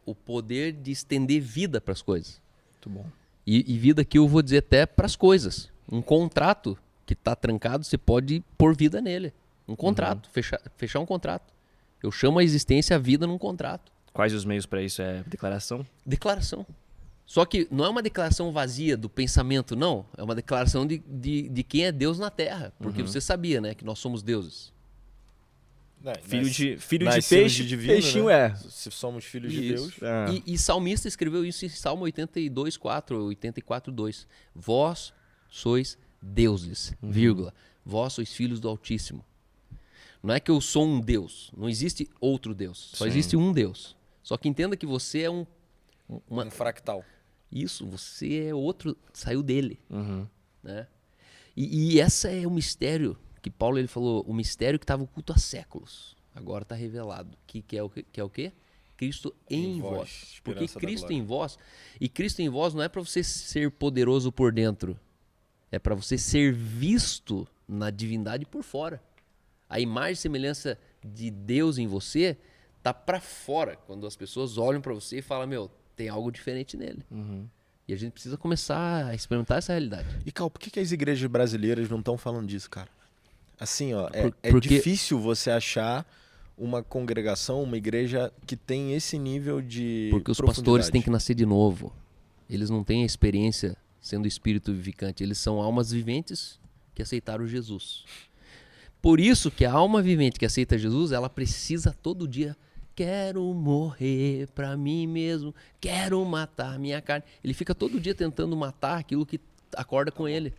o poder de estender vida para as coisas. Muito bom. E vida que eu vou dizer até para as coisas. Um contrato que está trancado, você pode pôr vida nele. Um contrato, fechar um contrato. Eu chamo a existência a vida num contrato. Quais os meios para isso? É declaração? Declaração. Só que não é uma declaração vazia do pensamento, não. É uma declaração de quem é Deus na Terra. Porque você sabia, né? Que nós somos deuses. Filho de peixe, divino, peixinho né? é. Se somos filhos de Deus. E Salmista escreveu isso em Salmo 82:4, 84:2. Vós sois deuses, vírgula. Vós sois filhos do Altíssimo. Não é que eu sou um Deus. Não existe outro Deus. Só existe um Deus. Só que entenda que você é um fractal. Isso, você é outro, saiu dele. Né? E esse é o mistério que Paulo ele falou, o mistério que estava oculto há séculos. Agora está revelado. Que é o quê? Cristo em vós. Porque Cristo em vós, e Cristo em vós não é para você ser poderoso por dentro. É para você ser visto na divindade por fora. A imagem e semelhança de Deus em você tá para fora. Quando as pessoas olham para você e falam, meu, tem algo diferente nele. E a gente precisa começar a experimentar essa realidade. E, Cal, por que as igrejas brasileiras não estão falando disso, cara? Assim, ó, porque... difícil você achar uma congregação, uma igreja que tem esse nível de Porque os pastores têm que nascer de novo. Eles não têm a experiência sendo espírito vivificante. Eles são almas viventes que aceitaram Jesus. Por isso que a alma vivente que aceita Jesus, ela precisa todo dia... Quero morrer pra mim mesmo, quero matar minha carne. Ele fica todo dia tentando matar aquilo que acorda com ele.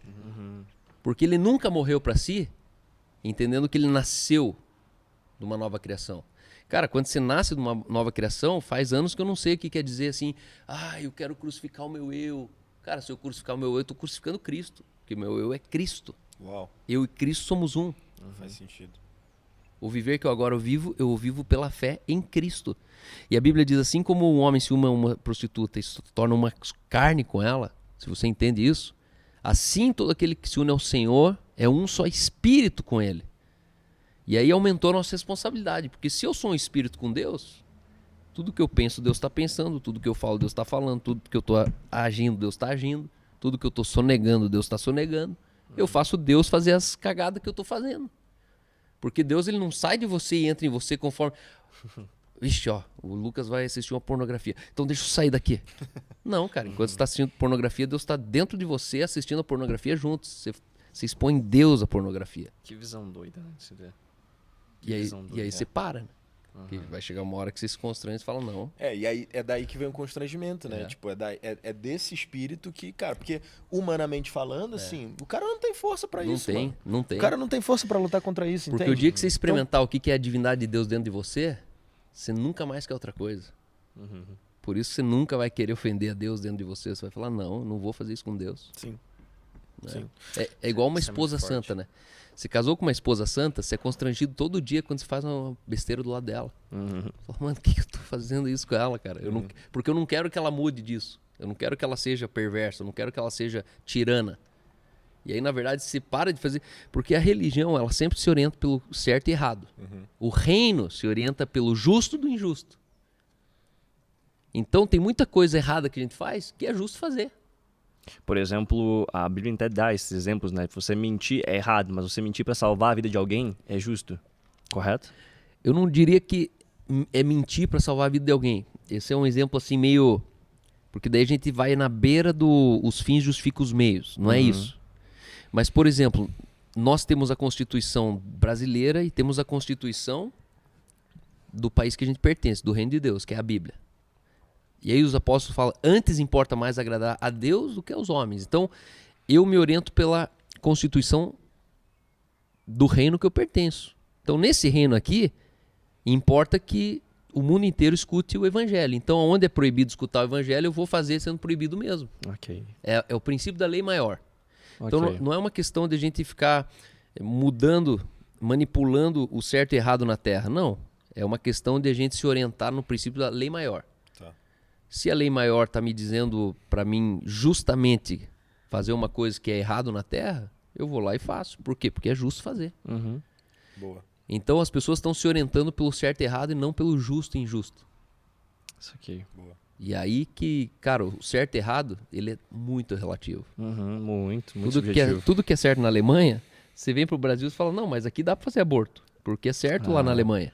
Porque ele nunca morreu pra si, entendendo que ele nasceu de uma nova criação. Cara, quando você nasce de uma nova criação, faz anos que eu não sei o que quer dizer assim, eu quero crucificar o meu eu. Cara, se eu crucificar o meu eu tô crucificando Cristo, porque o meu eu é Cristo. Uau. Eu e Cristo somos um. Faz sentido. O viver que eu agora vivo, eu vivo pela fé em Cristo. E a Bíblia diz assim como um homem se une a uma prostituta e se torna uma carne com ela, se você entende isso, assim todo aquele que se une ao Senhor é um só espírito com ele. E aí aumentou a nossa responsabilidade, porque se eu sou um espírito com Deus, tudo que eu penso, Deus está pensando, tudo que eu falo, Deus está falando, tudo que eu estou agindo, Deus está agindo, tudo que eu estou sonegando, Deus está sonegando. Eu faço Deus fazer as cagadas que eu estou fazendo. Porque Deus ele não sai de você e entra em você conforme... Vixe, ó, o Lucas vai assistir uma pornografia. Então deixa eu sair daqui. Não, cara, enquanto você está assistindo pornografia, Deus está dentro de você assistindo a pornografia juntos. Você expõe Deus à pornografia. Que visão doida, né? E aí você para, né? Porque vai chegar uma hora que você se constrange e fala, não. E aí é daí que vem o constrangimento, né? Tipo, é desse espírito que, cara, porque humanamente falando, assim, o cara não tem força pra isso, mano. Não tem. O cara não tem força pra lutar contra isso, porque entende? O dia que você experimentar o que é a divindade de Deus dentro de você, você nunca mais quer outra coisa. Por isso você nunca vai querer ofender a Deus dentro de você. Você vai falar, não vou fazer isso com Deus. Sim. Né? Sim. É igual uma Isso esposa santa, né? Você casou com uma esposa santa, você é constrangido todo dia quando você faz uma besteira do lado dela. Fala, mano, por que eu tô fazendo isso com ela, cara? Porque eu não quero que ela mude disso. Eu não quero que ela seja perversa, eu não quero que ela seja tirana. E aí, na verdade, você para de fazer... Porque a religião, ela sempre se orienta pelo certo e errado. O reino se orienta pelo justo do injusto. Então, tem muita coisa errada que a gente faz que é justo fazer. Por exemplo, a Bíblia até dá esses exemplos, né? Você mentir é errado, mas você mentir para salvar a vida de alguém é justo, correto? Eu não diria que é mentir para salvar a vida de alguém. Esse é um exemplo assim meio... Porque daí a gente vai na beira os fins justificam os meios, não é isso. Mas, por exemplo, nós temos a Constituição brasileira e temos a Constituição do país que a gente pertence, do Reino de Deus, que é a Bíblia. E aí os apóstolos falam, antes importa mais agradar a Deus do que aos homens. Então, eu me oriento pela Constituição do reino que eu pertenço. Então, nesse reino aqui, importa que o mundo inteiro escute o evangelho. Então, onde é proibido escutar o evangelho, eu vou fazer sendo proibido mesmo. Ok. É o princípio da lei maior. Okay. Então, não é uma questão de a gente ficar mudando, manipulando o certo e errado na terra. Não. É uma questão de a gente se orientar no princípio da lei maior. Se a lei maior está me dizendo para mim justamente fazer uma coisa que é errado na terra, eu vou lá e faço. Por quê? Porque é justo fazer. Boa. Então as pessoas estão se orientando pelo certo e errado e não pelo justo e injusto. Isso aqui. Boa. E aí que, cara, o certo e errado, ele é muito relativo. Muito subjetivo. Tudo que é certo na Alemanha, você vem pro Brasil e fala, não, mas aqui dá para fazer aborto. Porque é certo lá na Alemanha.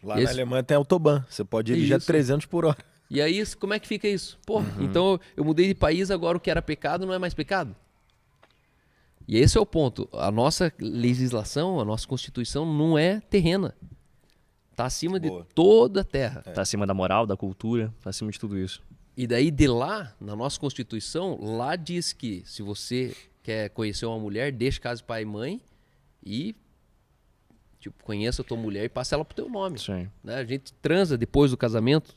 Lá na Alemanha tem autobahn. Você pode ir já 300 por hora. E aí, como é que fica isso? Pô, então eu mudei de país, agora o que era pecado não é mais pecado. E esse é o ponto. A nossa legislação, a nossa Constituição não é terrena. Está acima de toda a terra. Está acima da moral, da cultura, está acima de tudo isso. E daí de lá, na nossa Constituição, lá diz que se você quer conhecer uma mulher, deixa casa de pai e mãe e tipo, conheça a tua mulher e passa ela pro teu nome. Sim. Né? A gente transa depois do casamento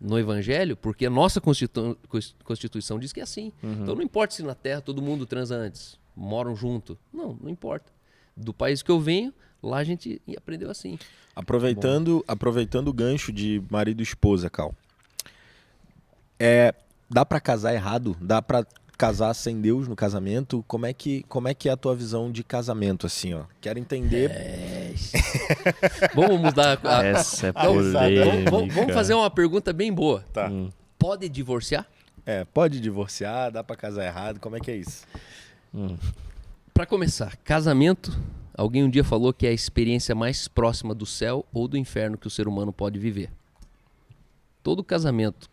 no Evangelho, porque a nossa Constituição diz que é assim. Então não importa se na terra todo mundo transa antes, moram junto. Não importa. Do país que eu venho, lá a gente aprendeu assim. Aproveitando o gancho de marido e esposa, Cal. Dá pra casar errado? Dá pra casar sem Deus no casamento? Como é que é a tua visão de casamento, assim, ó? Quero entender. Vamos mudar. Essa é polêmica. Vamos fazer uma pergunta bem boa. Tá. Pode divorciar? Pode divorciar? Dá pra casar errado? Como é que é isso? Pra começar, casamento, alguém um dia falou que é a experiência mais próxima do céu ou do inferno que o ser humano pode viver. Todo casamento,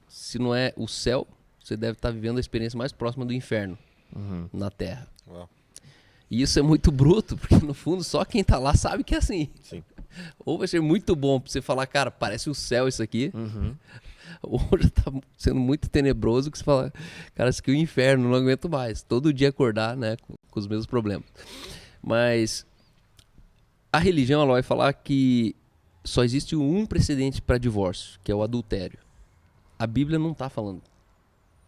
se não é o céu, você deve estar vivendo a experiência mais próxima do inferno na Terra. Uau. E isso é muito bruto, porque no fundo só quem tá lá sabe que é assim. Sim. Ou vai ser muito bom pra você falar, cara, parece o céu isso aqui. Ou já tá sendo muito tenebroso que você fala, cara, isso aqui é o inferno, não aguento mais. Todo dia acordar, né, com os mesmos problemas. Mas a religião, ela vai falar que só existe um precedente para divórcio, que é o adultério. A Bíblia não está falando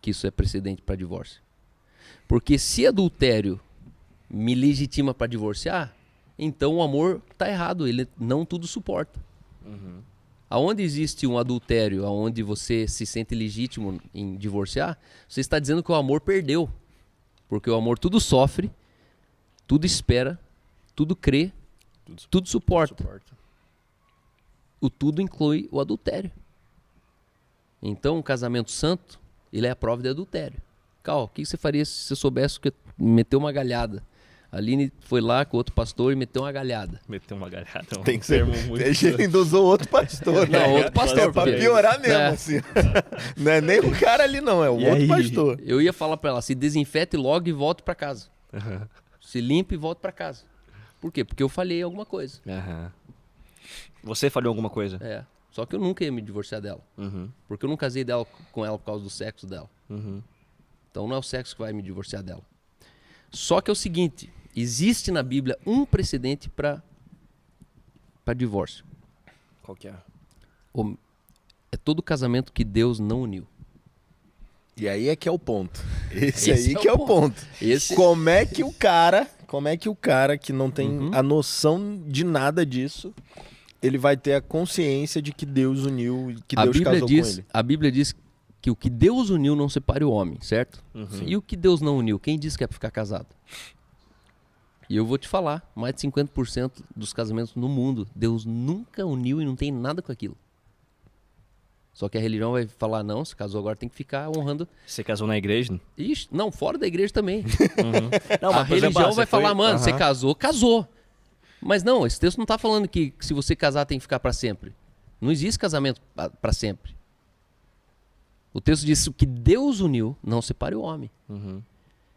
que isso é precedente para divórcio. Porque se adultério me legitima para divorciar, então o amor está errado, ele não tudo suporta. Aonde existe um adultério, aonde você se sente legítimo em divorciar, você está dizendo que o amor perdeu. Porque o amor tudo sofre, tudo espera, tudo crê, tudo suporta. O tudo inclui o adultério. Então, um casamento santo, ele é a prova de adultério. Cal, o que você faria se você soubesse que meteu uma galhada? A Aline foi lá com outro pastor e meteu uma galhada. Meteu uma galhada. Tem que ser muito... Ele ainda usou outro pastor. Não, outro pastor. Pra piorar mesmo, assim. Não é nem o cara ali, não. É o outro pastor. Eu ia falar pra ela, se desinfete logo e volte pra casa. Se limpe e volte pra casa. Por quê? Porque eu falhei alguma coisa. Você falhou alguma coisa? Só que eu nunca ia me divorciar dela. Porque eu não casei com ela por causa do sexo dela. Então não é o sexo que vai me divorciar dela. Só que é o seguinte, existe na Bíblia um precedente para divórcio. Qual que é? É todo casamento que Deus não uniu. E aí é que é o ponto. Esse aí que é o ponto. Como é que o cara que não tem a noção de nada disso, ele vai ter a consciência de que Deus uniu, que Deus casou com ele? A Bíblia diz que o que Deus uniu não separe o homem, certo? E o que Deus não uniu? Quem disse que é para ficar casado? E eu vou te falar, mais de 50% dos casamentos no mundo, Deus nunca uniu e não tem nada com aquilo. Só que a religião vai falar, não, se casou agora tem que ficar honrando. Você casou na igreja? Ixi, não, fora da igreja também. Não, a religião vai falar, mano, você casou, casou. Mas não, esse texto não está falando que se você casar tem que ficar para sempre. Não existe casamento para sempre. O texto diz que o que Deus uniu, não separe o homem.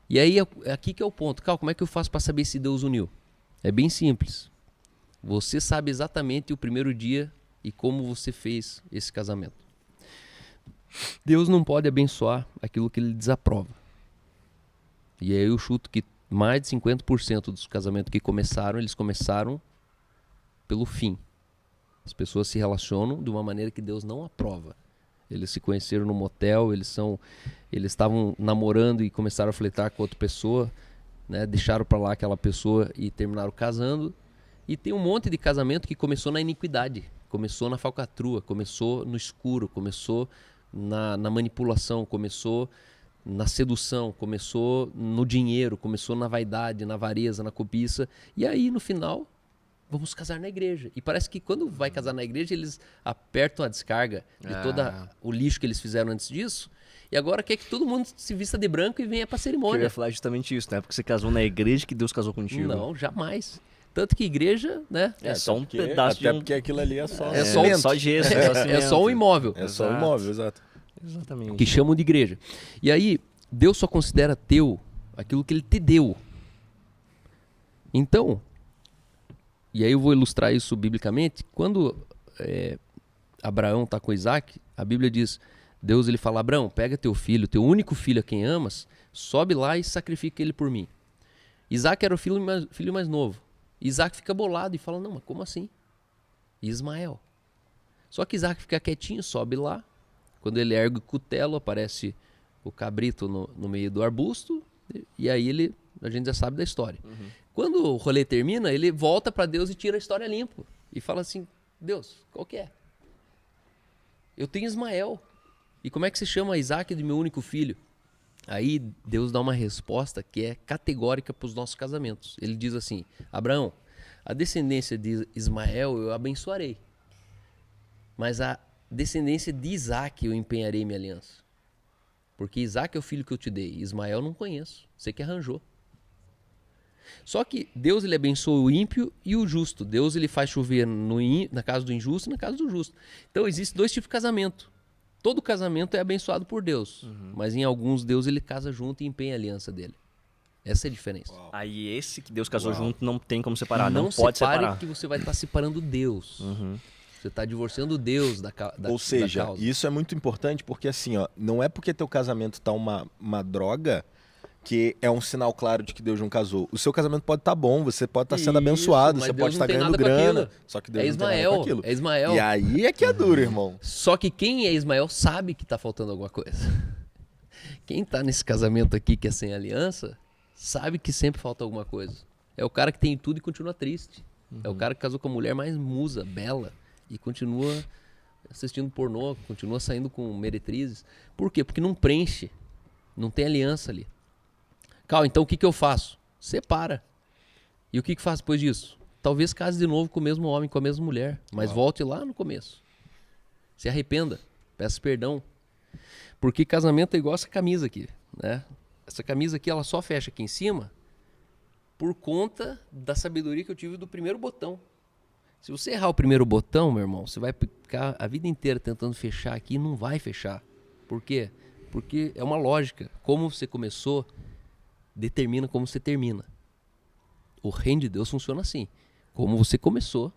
E aí, é aqui que é o ponto. Cal, como é que eu faço para saber se Deus uniu? É bem simples. Você sabe exatamente o primeiro dia e como você fez esse casamento. Deus não pode abençoar aquilo que ele desaprova. E aí eu chuto que mais de 50% dos casamentos que começaram, eles começaram pelo fim. As pessoas se relacionam de uma maneira que Deus não aprova. Eles se conheceram no motel, eles estavam namorando e começaram a flertar com outra pessoa, né? Deixaram para lá aquela pessoa e terminaram casando. E tem um monte de casamento que começou na iniquidade, começou na falcatrua, começou no escuro, começou na manipulação, começou na sedução, começou no dinheiro, começou na vaidade, na avareza, na cobiça. E aí, no final, vamos casar na igreja. E parece que quando vai casar na igreja, eles apertam a descarga de todo o lixo que eles fizeram antes disso. E agora quer que todo mundo se vista de branco e venha pra cerimônia. Eu ia falar justamente isso, né? Porque você casou na igreja que Deus casou contigo. Não, jamais. Tanto que igreja, né? É só um pedaço de porque aquilo ali é só só gesso. É só um imóvel. É só um imóvel, exato. Exatamente. Que chamam de igreja. E aí, Deus só considera teu aquilo que ele te deu. Então, e aí eu vou ilustrar isso biblicamente, quando Abraão está com Isaac, a Bíblia diz, Deus ele fala, Abraão, pega teu filho, teu único filho a quem amas, sobe lá e sacrifica ele por mim. Isaac era o filho mais novo. Isaac fica bolado e fala, não, mas como assim? Ismael. Só que Isaac fica quietinho, sobe lá, quando ele ergue o cutelo, aparece o cabrito no meio do arbusto, e aí a gente já sabe da história. Uhum. Quando o rolê termina, ele volta para Deus e tira a história limpo. E fala assim, Deus, qual que é? Eu tenho Ismael. E como é que se chama Isaac de meu único filho? Aí Deus dá uma resposta que é categórica para os nossos casamentos. Ele diz assim, Abraão, a descendência de Ismael eu abençoarei. Mas a descendência de Isaac eu empenharei minha aliança. Porque Isaac é o filho que eu te dei. Ismael não conheço. Você que arranjou. Só que Deus ele abençoa o ímpio e o justo. Deus ele faz chover na casa do injusto e na casa do justo. Então existem dois tipos de casamento. Todo casamento é abençoado por Deus. Uhum. Mas em alguns Deus ele casa junto e empenha a aliança dele. Essa é a diferença. Uau. Aí esse que Deus casou junto não tem como separar. Não pode separar. Porque você vai estar separando Deus. Uhum. Você está divorciando Deus da causa. Ou seja, isso é muito importante porque assim, ó, não é porque teu casamento tá uma droga que é um sinal claro de que Deus não casou. O seu casamento pode estar bom, você pode estar sendo abençoado, você pode estar ganhando grana, só que Deus não tem nada com aquilo. É Ismael. E aí é que é duro, irmão. Só que quem é Ismael sabe que está faltando alguma coisa. Quem está nesse casamento aqui que é sem aliança, sabe que sempre falta alguma coisa. É o cara que tem tudo e continua triste. Uhum. É o cara que casou com a mulher mais musa, bela, e continua assistindo pornô, continua saindo com meretrizes. Por quê? Porque não preenche, não tem aliança ali. Cal, então o que eu faço? Separa. E o que faz depois disso? Talvez case de novo com o mesmo homem, com a mesma mulher, mas volte lá no começo. Se arrependa, peça perdão. Porque casamento é igual essa camisa aqui, né? Essa camisa aqui, ela só fecha aqui em cima por conta da sabedoria que eu tive do primeiro botão. Se você errar o primeiro botão, meu irmão, você vai ficar a vida inteira tentando fechar aqui e não vai fechar. Por quê? Porque é uma lógica. Como você começou, determina como você termina. O reino de Deus funciona assim. Como você começou,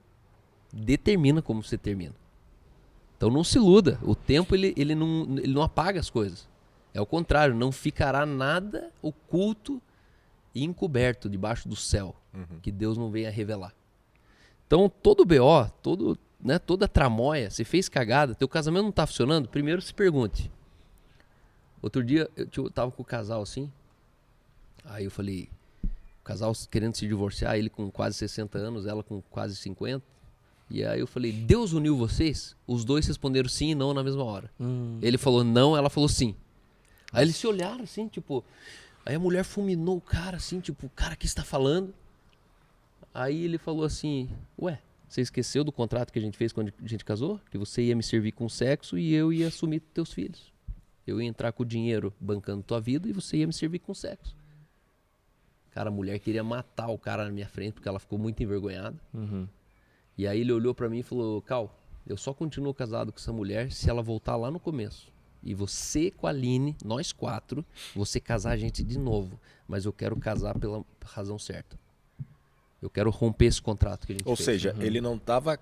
determina como você termina. Então não se iluda. O tempo ele não apaga as coisas. É o contrário, não ficará nada oculto e encoberto debaixo do céu, que Deus não venha revelar. Então todo BO, toda tramóia, você fez cagada, teu casamento não está funcionando, primeiro se pergunte. Outro dia eu tava com o casal assim, aí eu falei, o casal querendo se divorciar, ele com quase 60 anos, ela com quase 50. E aí eu falei, Deus uniu vocês? Os dois responderam sim e não na mesma hora. Ele falou não, ela falou sim. Aí eles se olharam assim, tipo... Aí a mulher fulminou o cara assim, tipo, cara, o que você tá falando? Aí ele falou assim, ué, você esqueceu do contrato que a gente fez quando a gente casou? Que você ia me servir com sexo e eu ia assumir teus filhos. Eu ia entrar com o dinheiro bancando tua vida e você ia me servir com sexo. Cara, a mulher queria matar o cara na minha frente porque ela ficou muito envergonhada. E aí ele olhou pra mim e falou, Cal, eu só continuo casado com essa mulher se ela voltar lá no começo. E você com a Aline, nós quatro, você casar a gente de novo. Mas eu quero casar pela razão certa. Eu quero romper esse contrato que a gente fez. Ou seja, ele não tava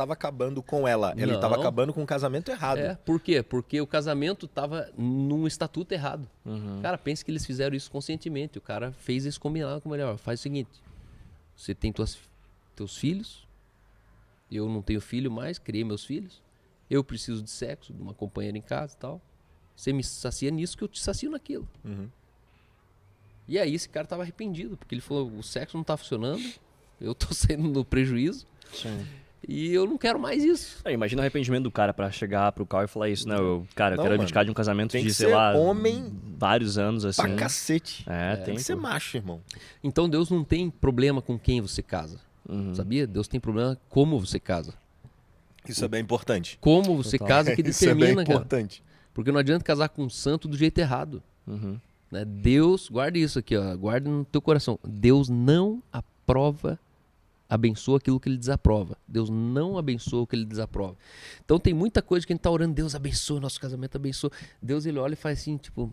acabando com ela, ele estava acabando com o casamento errado. Por quê? Porque o casamento estava num estatuto errado. Cara, pense que eles fizeram isso conscientemente. O cara fez isso combinado com a mulher. Faz o seguinte, você tem teus filhos, eu não tenho filho mais, criei meus filhos. Eu preciso de sexo, de uma companheira em casa e tal. Você me sacia nisso que eu te sacio naquilo. E aí esse cara tava arrependido, porque ele falou, o sexo não tá funcionando, eu tô saindo no prejuízo. Sim. E eu não quero mais isso. Imagina o arrependimento do cara pra chegar pro Cal e falar isso, né? Eu quero abdicar de um casamento de, sei lá, homem vários anos, assim. Pra cacete. Tem que ser macho, irmão. Então Deus não tem problema com quem você casa. Sabia? Deus tem problema como você casa. Isso é bem importante. Como você casa que determina, isso é bem importante. Cara. Porque não adianta casar com um santo do jeito errado. Né? Deus, guarda isso aqui, ó, guarda no teu coração. Deus não aprova abençoa aquilo que ele desaprova. Deus não abençoa o que ele desaprova. Então tem muita coisa que a gente está orando, Deus abençoa o nosso casamento, abençoa. Deus ele olha e faz assim, tipo,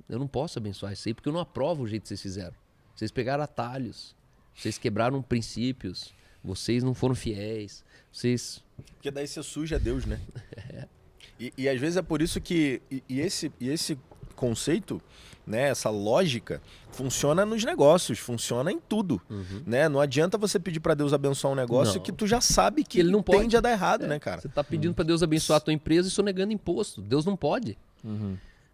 eu não posso abençoar isso aí, porque eu não aprovo o jeito que vocês fizeram. Vocês pegaram atalhos, vocês quebraram princípios, vocês não foram fiéis, vocês... Porque daí você suja Deus, né? E às vezes é por isso que esse conceito, né, essa lógica, funciona nos negócios, funciona em tudo. Né? Não adianta você pedir para Deus abençoar um negócio que tu já sabe que ele não pode. Tende a dar errado, né, cara? Você está pedindo para Deus abençoar a tua empresa e sonegando imposto. Deus não pode.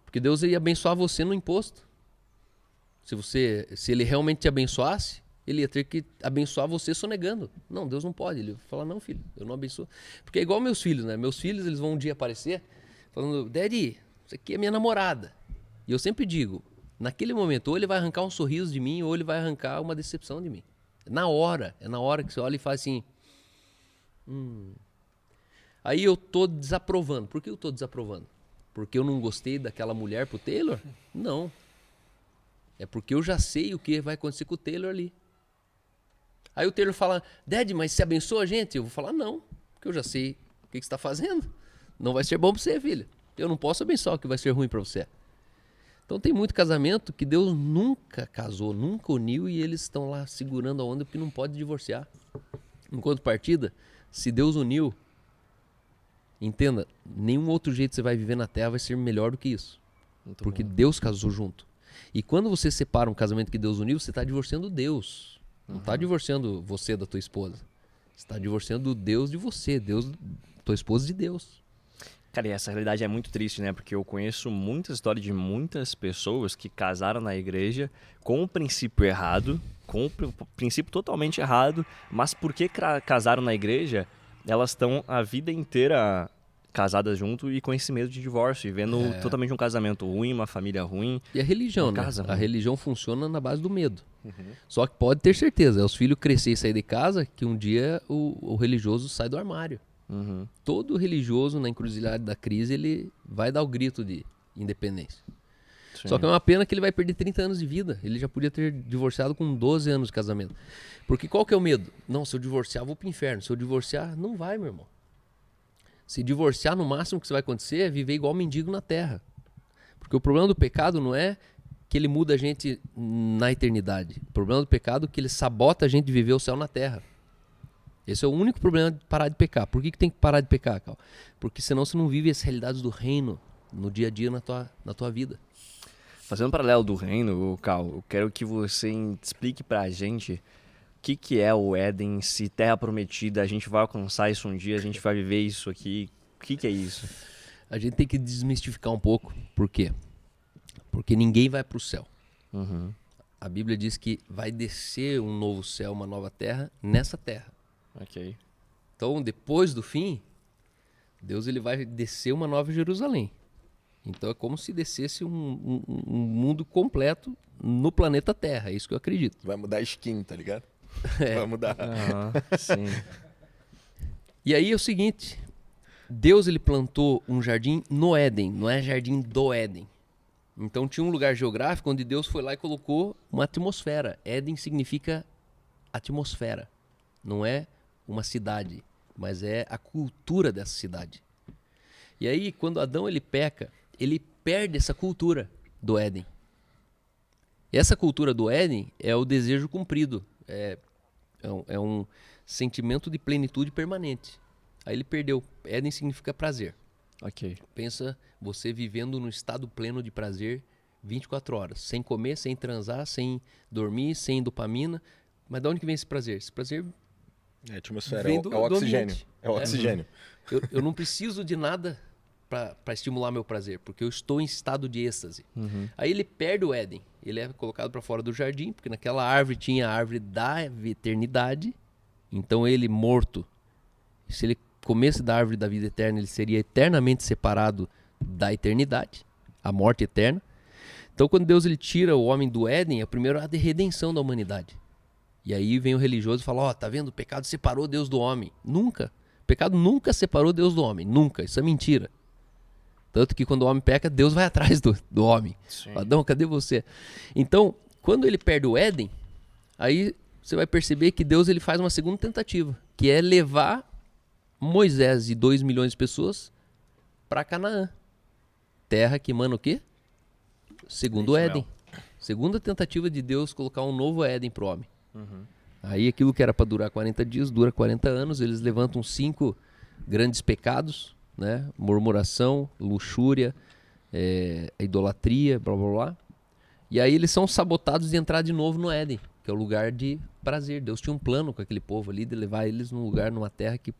Porque Deus ia abençoar você no imposto. Se ele realmente te abençoasse, ele ia ter que abençoar você sonegando. Não, Deus não pode. Ele fala, não, filho, eu não abençoo. Porque é igual meus filhos, né? Meus filhos, eles vão um dia aparecer falando, Daddy, isso aqui é minha namorada. E eu sempre digo, naquele momento, ou ele vai arrancar um sorriso de mim, ou ele vai arrancar uma decepção de mim. É na hora que você olha e faz assim... Aí eu tô desaprovando. Por que eu tô desaprovando? Porque eu não gostei daquela mulher pro Taylor? Não. É porque eu já sei o que vai acontecer com o Taylor ali. Aí o Taylor fala, Dad, mas você abençoa a gente? Eu vou falar, não, porque eu já sei o que você está fazendo. Não vai ser bom para você, filha. Eu não posso abençoar o que vai ser ruim para você. Então tem muito casamento que Deus nunca casou, nunca uniu e eles estão lá segurando a onda porque não pode divorciar. Em contrapartida, se Deus uniu, entenda, nenhum outro jeito que você vai viver na terra vai ser melhor do que isso. Muito porque bom. Deus casou junto. E quando você separa um casamento que Deus uniu, você está divorciando Deus. Não está divorciando você da tua esposa. Você está divorciando Deus de você, Deus, tua esposa de Deus. Cara, e essa realidade é muito triste, né? Porque eu conheço muitas histórias de muitas pessoas que casaram na igreja com o princípio errado, com o princípio totalmente errado, mas porque casaram na igreja, elas estão a vida inteira casadas junto e com esse medo de divórcio, e vendo totalmente um casamento ruim, uma família ruim. E a religião, né? A religião funciona na base do medo. Só que pode ter certeza, é os filhos crescer e sair de casa, que um dia o religioso sai do armário. Todo religioso na encruzilhada da crise, ele vai dar o grito de independência. Sim. Só que é uma pena que ele vai perder 30 anos de vida. Ele já podia ter divorciado com 12 anos de casamento. Porque qual que é o medo? Não, se eu divorciar, eu vou pro inferno. Se eu divorciar, não vai, meu irmão. Se divorciar, no máximo que vai acontecer é viver igual mendigo na terra. Porque o problema do pecado não é que ele muda a gente na eternidade. O problema do pecado é que ele sabota a gente de viver o céu na terra. Esse é o único problema de parar de pecar. Por que tem que parar de pecar, Cal? Porque senão você não vive as realidades do reino no dia a dia na tua vida. Fazendo um paralelo do reino, Cal, eu quero que você explique pra gente o que é o Éden, se terra prometida, a gente vai alcançar isso um dia, a gente vai viver isso aqui. O que é isso? A gente tem que desmistificar um pouco. Por quê? Porque ninguém vai pro céu. A Bíblia diz que vai descer um novo céu, uma nova terra, nessa terra. Ok. Então, depois do fim, Deus ele vai descer uma nova Jerusalém. Então, é como se descesse um mundo completo no planeta Terra. É isso que eu acredito. Vai mudar a skin, tá ligado? Vai mudar. Sim. E aí é o seguinte, Deus ele plantou um jardim no Éden, não é jardim do Éden. Então tinha um lugar geográfico onde Deus foi lá e colocou uma atmosfera. Éden significa atmosfera, não é uma cidade, mas é a cultura dessa cidade. E aí quando Adão ele peca, ele perde essa cultura do Éden. E essa cultura do Éden é o desejo cumprido, é um sentimento de plenitude permanente. Aí ele perdeu. Éden significa prazer. Ok. Prazer você vivendo num estado pleno de prazer 24 horas. Sem comer, sem transar, sem dormir, sem dopamina. Mas de onde que vem esse prazer? Esse prazer é a atmosfera, vem é o oxigênio. É o oxigênio. Eu não preciso de nada para estimular meu prazer, porque eu estou em estado de êxtase. Aí ele perde o Éden. Ele é colocado para fora do jardim, porque naquela árvore tinha a árvore da eternidade. Então ele morto, se ele comesse da árvore da vida eterna, ele seria eternamente separado da eternidade, a morte eterna. Então quando Deus ele tira o homem do Éden, é o primeiro ato de redenção da humanidade. E aí vem o religioso e fala, tá vendo? O pecado separou Deus do homem. Nunca. O pecado nunca separou Deus do homem. Nunca. Isso é mentira. Tanto que quando o homem peca, Deus vai atrás do homem. Adão, cadê você? Então, quando ele perde o Éden, aí você vai perceber que Deus ele faz uma segunda tentativa, que é levar Moisés e 2 milhões de pessoas para Canaã. Terra que emana o quê? Segundo o Éden. Segunda tentativa de Deus colocar um novo Éden para o homem. Aí aquilo que era para durar 40 dias, dura 40 anos. Eles levantam 5 grandes pecados, né? Murmuração, luxúria, idolatria, blá blá blá. E aí eles são sabotados de entrar de novo no Éden, que é o lugar de prazer. Deus tinha um plano com aquele povo ali de levar eles num lugar, numa terra que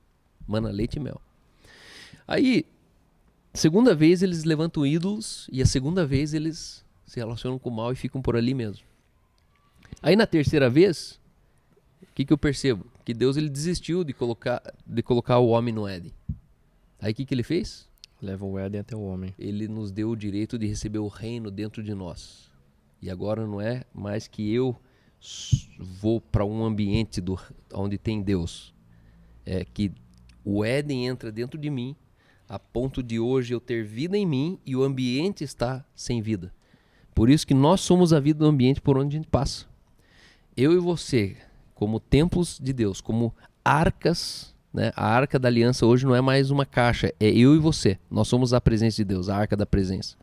mana leite e mel. Aí, segunda vez eles levantam ídolos e a segunda vez eles se relacionam com o mal e ficam por ali mesmo. Aí na terceira vez, o que eu percebo? Que Deus ele desistiu de colocar o homem no Éden. Aí o que ele fez? Leva o Éden até o homem. Ele nos deu o direito de receber o reino dentro de nós. E agora não é mais que eu vou para um ambiente onde tem Deus. É que o Éden entra dentro de mim, a ponto de hoje eu ter vida em mim e o ambiente está sem vida. Por isso que nós somos a vida do ambiente por onde a gente passa. Eu e você, como templos de Deus, como arcas, né? A arca da aliança hoje não é mais uma caixa, é eu e você. Nós somos a presença de Deus, a arca da presença.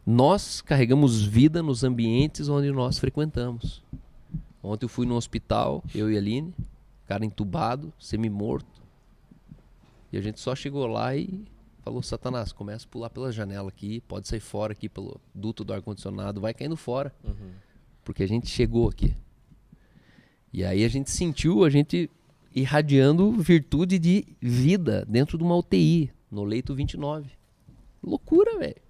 Nós carregamos vida nos ambientes onde nós frequentamos. Ontem eu fui no hospital, eu e a Aline, cara entubado, semi-morto. E a gente só chegou lá e falou, Satanás, começa a pular pela janela aqui, pode sair fora aqui pelo duto do ar-condicionado, vai caindo fora. Porque a gente chegou aqui. E aí a gente sentiu, a gente irradiando virtude de vida dentro de uma UTI, no leito 29. Loucura, velho.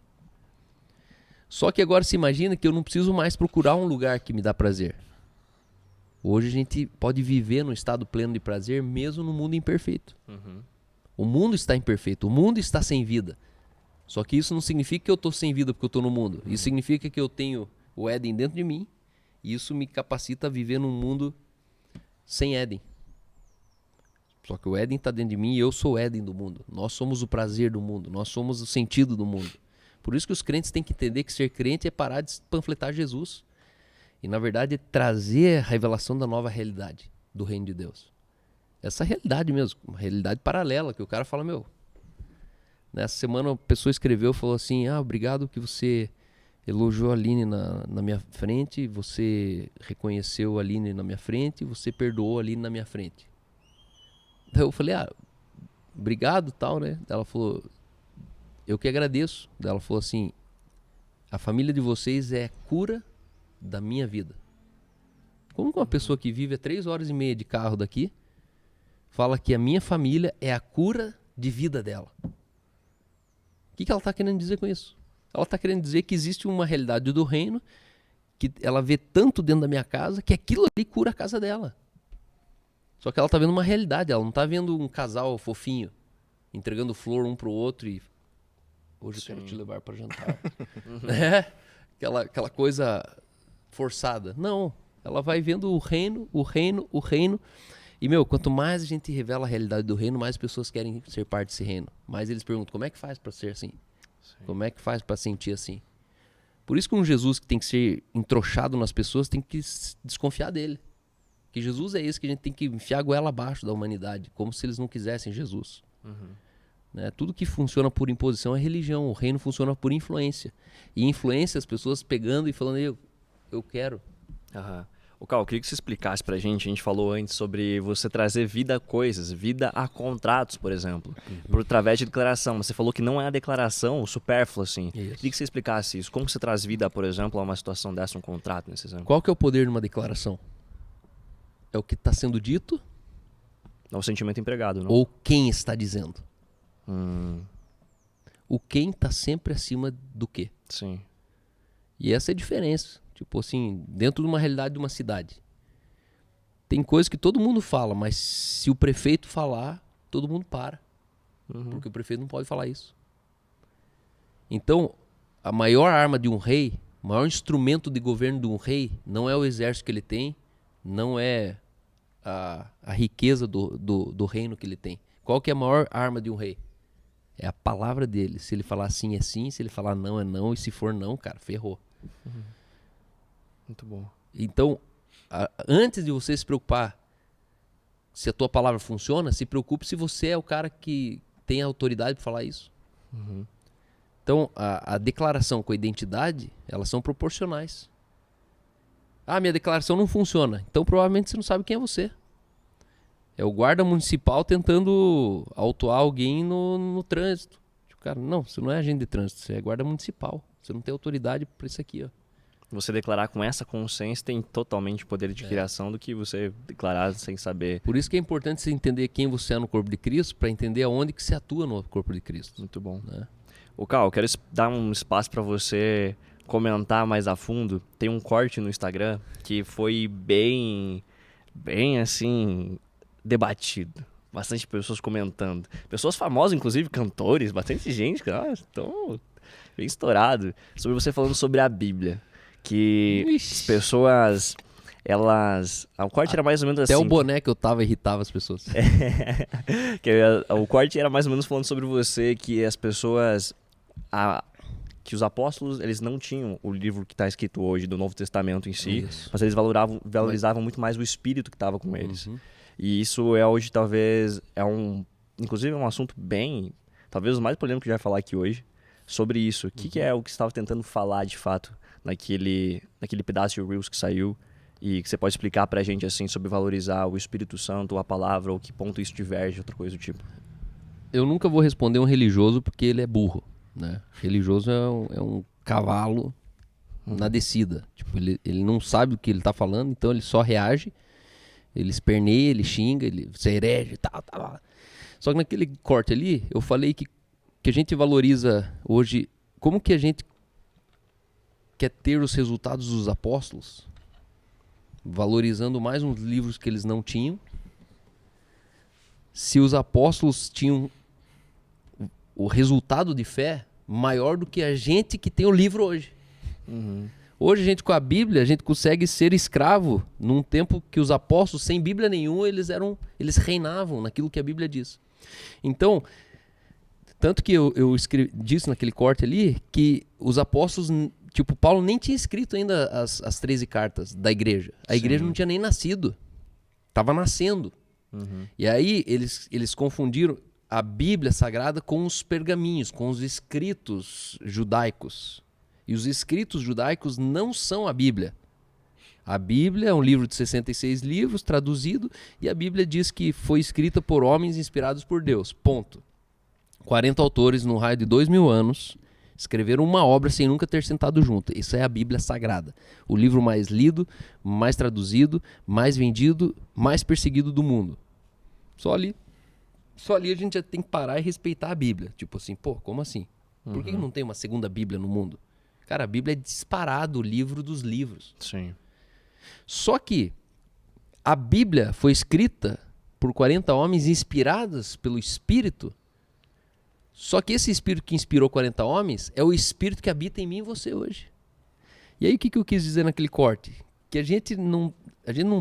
Só que agora se imagina que eu não preciso mais procurar um lugar que me dá prazer. Hoje a gente pode viver num estado pleno de prazer mesmo no mundo imperfeito. O mundo está imperfeito, o mundo está sem vida. Só que isso não significa que eu estou sem vida porque eu estou no mundo. Isso significa que eu tenho o Éden dentro de mim e isso me capacita a viver num mundo sem Éden. Só que o Éden está dentro de mim e eu sou o Éden do mundo. Nós somos o prazer do mundo, nós somos o sentido do mundo. Por isso que os crentes têm que entender que ser crente é parar de panfletar Jesus. E na verdade é trazer a revelação da nova realidade do reino de Deus. Essa realidade mesmo, uma realidade paralela, que o cara fala, nessa semana uma pessoa escreveu, falou assim, obrigado que você elogiou a Aline na minha frente, você reconheceu a Aline na minha frente, você perdoou a Aline na minha frente. Daí eu falei, obrigado tal, né? Ela falou, eu que agradeço. Daí ela falou assim, a família de vocês é a cura da minha vida. Como que uma pessoa que vive a 3h30 de carro daqui fala que a minha família é a cura de vida dela? O que ela está querendo dizer com isso? Ela está querendo dizer que existe uma realidade do reino que ela vê tanto dentro da minha casa que aquilo ali cura a casa dela. Só que ela está vendo uma realidade, ela não está vendo um casal fofinho entregando flor um pro outro e hoje eu quero te levar para jantar. Aquela coisa forçada. Não, ela vai vendo o reino. E, quanto mais a gente revela a realidade do reino, mais pessoas querem ser parte desse reino. Mais eles perguntam, como é que faz para ser assim? Sim. Como é que faz para sentir assim? Por isso que um Jesus que tem que ser entrochado nas pessoas tem que desconfiar dele. Que Jesus é esse que a gente tem que enfiar a goela abaixo da humanidade, como se eles não quisessem Jesus. Né? Tudo que funciona por imposição é religião, o reino funciona por influência. E influência as pessoas pegando e falando, eu quero. O Cal, eu queria que você explicasse pra gente, a gente falou antes sobre você trazer vida a coisas, vida a contratos, por exemplo, por através de declaração. Você falou que não é a declaração supérflua, assim. Isso. Eu queria que você explicasse isso. Como você traz vida, por exemplo, a uma situação dessa, um contrato, nesse exemplo? Qual que é o poder de uma declaração? É o que está sendo dito? É o sentimento empregado, não? Ou quem está dizendo? O quem está sempre acima do quê? Sim. E essa é a diferença. Tipo assim, dentro de uma realidade de uma cidade. Tem coisas que todo mundo fala, mas se o prefeito falar, todo mundo para. Porque o prefeito não pode falar isso. Então, a maior arma de um rei, o maior instrumento de governo de um rei, não é o exército que ele tem, não é a riqueza do reino que ele tem. Qual que é a maior arma de um rei? É a palavra dele. Se ele falar sim, é sim. Se ele falar não, é não. E se for não, cara, ferrou. Muito bom. Então, Antes de você se preocupar se a tua palavra funciona, se preocupe se você é o cara que tem a autoridade para falar isso. Então, a declaração com a identidade, elas são proporcionais. Minha declaração não funciona. Então, provavelmente você não sabe quem é você. É o guarda municipal tentando autuar alguém no trânsito. Tipo, cara, não, você não é agente de trânsito, você é guarda municipal. Você não tem autoridade para isso aqui, ó. Você declarar com essa consciência tem totalmente poder de criação do que você declarar sem saber. Por isso que é importante você entender quem você é no corpo de Cristo, para entender aonde que você atua no corpo de Cristo. Muito bom. Né? Ô, Cal, eu quero dar um espaço para você comentar mais a fundo. Tem um corte no Instagram que foi bem assim, debatido. Bastante pessoas comentando. Pessoas famosas, inclusive cantores, bastante gente, cara, estão bem estourado. Sobre você falando sobre a Bíblia. Que as pessoas, elas... O corte era mais ou menos assim... Até o boné que eu tava irritava as pessoas. O corte era mais ou menos falando sobre você, que as pessoas... que os apóstolos, eles não tinham o livro que está escrito hoje do Novo Testamento em si, mas eles valorizavam muito mais o espírito que estava com eles. E isso hoje talvez inclusive é um assunto bem, talvez o mais polêmico que a gente vai falar aqui hoje, sobre isso. O que é o que você estava tentando falar de fato naquele pedaço de Reels que saiu, e que você pode explicar pra gente assim sobre valorizar o Espírito Santo, ou a palavra, ou que ponto isso diverge, outra coisa do tipo? Eu nunca vou responder um religioso porque ele é burro. Né? Religioso é um cavalo na descida. Tipo, ele não sabe o que ele tá falando, então ele só reage, ele esperneia, ele xinga, você é herege e tal. Só que naquele corte ali, eu falei que a gente valoriza hoje, como que a gente quer ter os resultados dos apóstolos, valorizando mais uns livros que eles não tinham, se os apóstolos tinham o resultado de fé maior do que a gente que tem o livro hoje. Hoje, a gente com a Bíblia, a gente consegue ser escravo num tempo que os apóstolos, sem Bíblia nenhuma, eles reinavam naquilo que a Bíblia diz. Então, tanto que eu disse naquele corte ali, que os apóstolos, tipo, Paulo nem tinha escrito ainda as 13 cartas da igreja. A igreja não tinha nem nascido. Estava nascendo. E aí, eles confundiram a Bíblia Sagrada com os pergaminhos, com os escritos judaicos. E os escritos judaicos não são a Bíblia. A Bíblia é um livro de 66 livros, traduzido, e a Bíblia diz que foi escrita por homens inspirados por Deus. Ponto. 40 autores, no raio de 2000 anos, escreveram uma obra sem nunca ter sentado junto. Isso é a Bíblia Sagrada. O livro mais lido, mais traduzido, mais vendido, mais perseguido do mundo. Só ali a gente já tem que parar e respeitar a Bíblia. Tipo assim, como assim? Por que não tem uma segunda Bíblia no mundo? Cara, a Bíblia é disparado o livro dos livros. Sim. Só que a Bíblia foi escrita por 40 homens inspirados pelo Espírito. Só que esse Espírito que inspirou 40 homens é o Espírito que habita em mim e você hoje. E aí o que eu quis dizer naquele corte? Que a gente não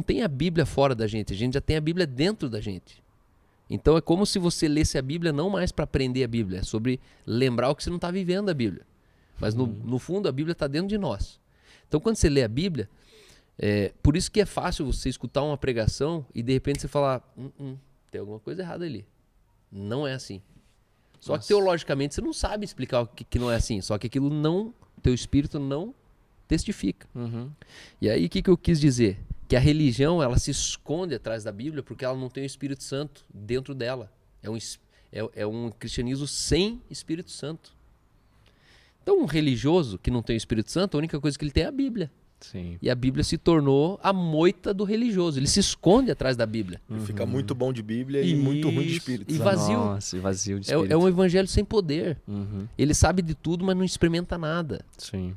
tem a Bíblia fora da gente, a gente já tem a Bíblia dentro da gente. Então é como se você lesse a Bíblia não mais para aprender a Bíblia, é sobre lembrar o que você não está vivendo a Bíblia. Mas no fundo a Bíblia está dentro de nós. Então quando você lê a Bíblia, por isso que é fácil você escutar uma pregação e de repente você falar, tem alguma coisa errada ali. Não é assim. Só que teologicamente você não sabe explicar o que não é assim. Só que aquilo teu espírito não testifica. E aí o que eu quis dizer? Que a religião, ela se esconde atrás da Bíblia porque ela não tem o Espírito Santo dentro dela. É um cristianismo sem Espírito Santo. Então um religioso que não tem o Espírito Santo, a única coisa que ele tem é a Bíblia. Sim. E a Bíblia se tornou a moita do religioso. Ele se esconde atrás da Bíblia. Fica muito bom de Bíblia e muito ruim de espírito. E vazio. Nossa, e vazio de espírito. É um evangelho sem poder. Ele sabe de tudo, mas não experimenta nada. Sim.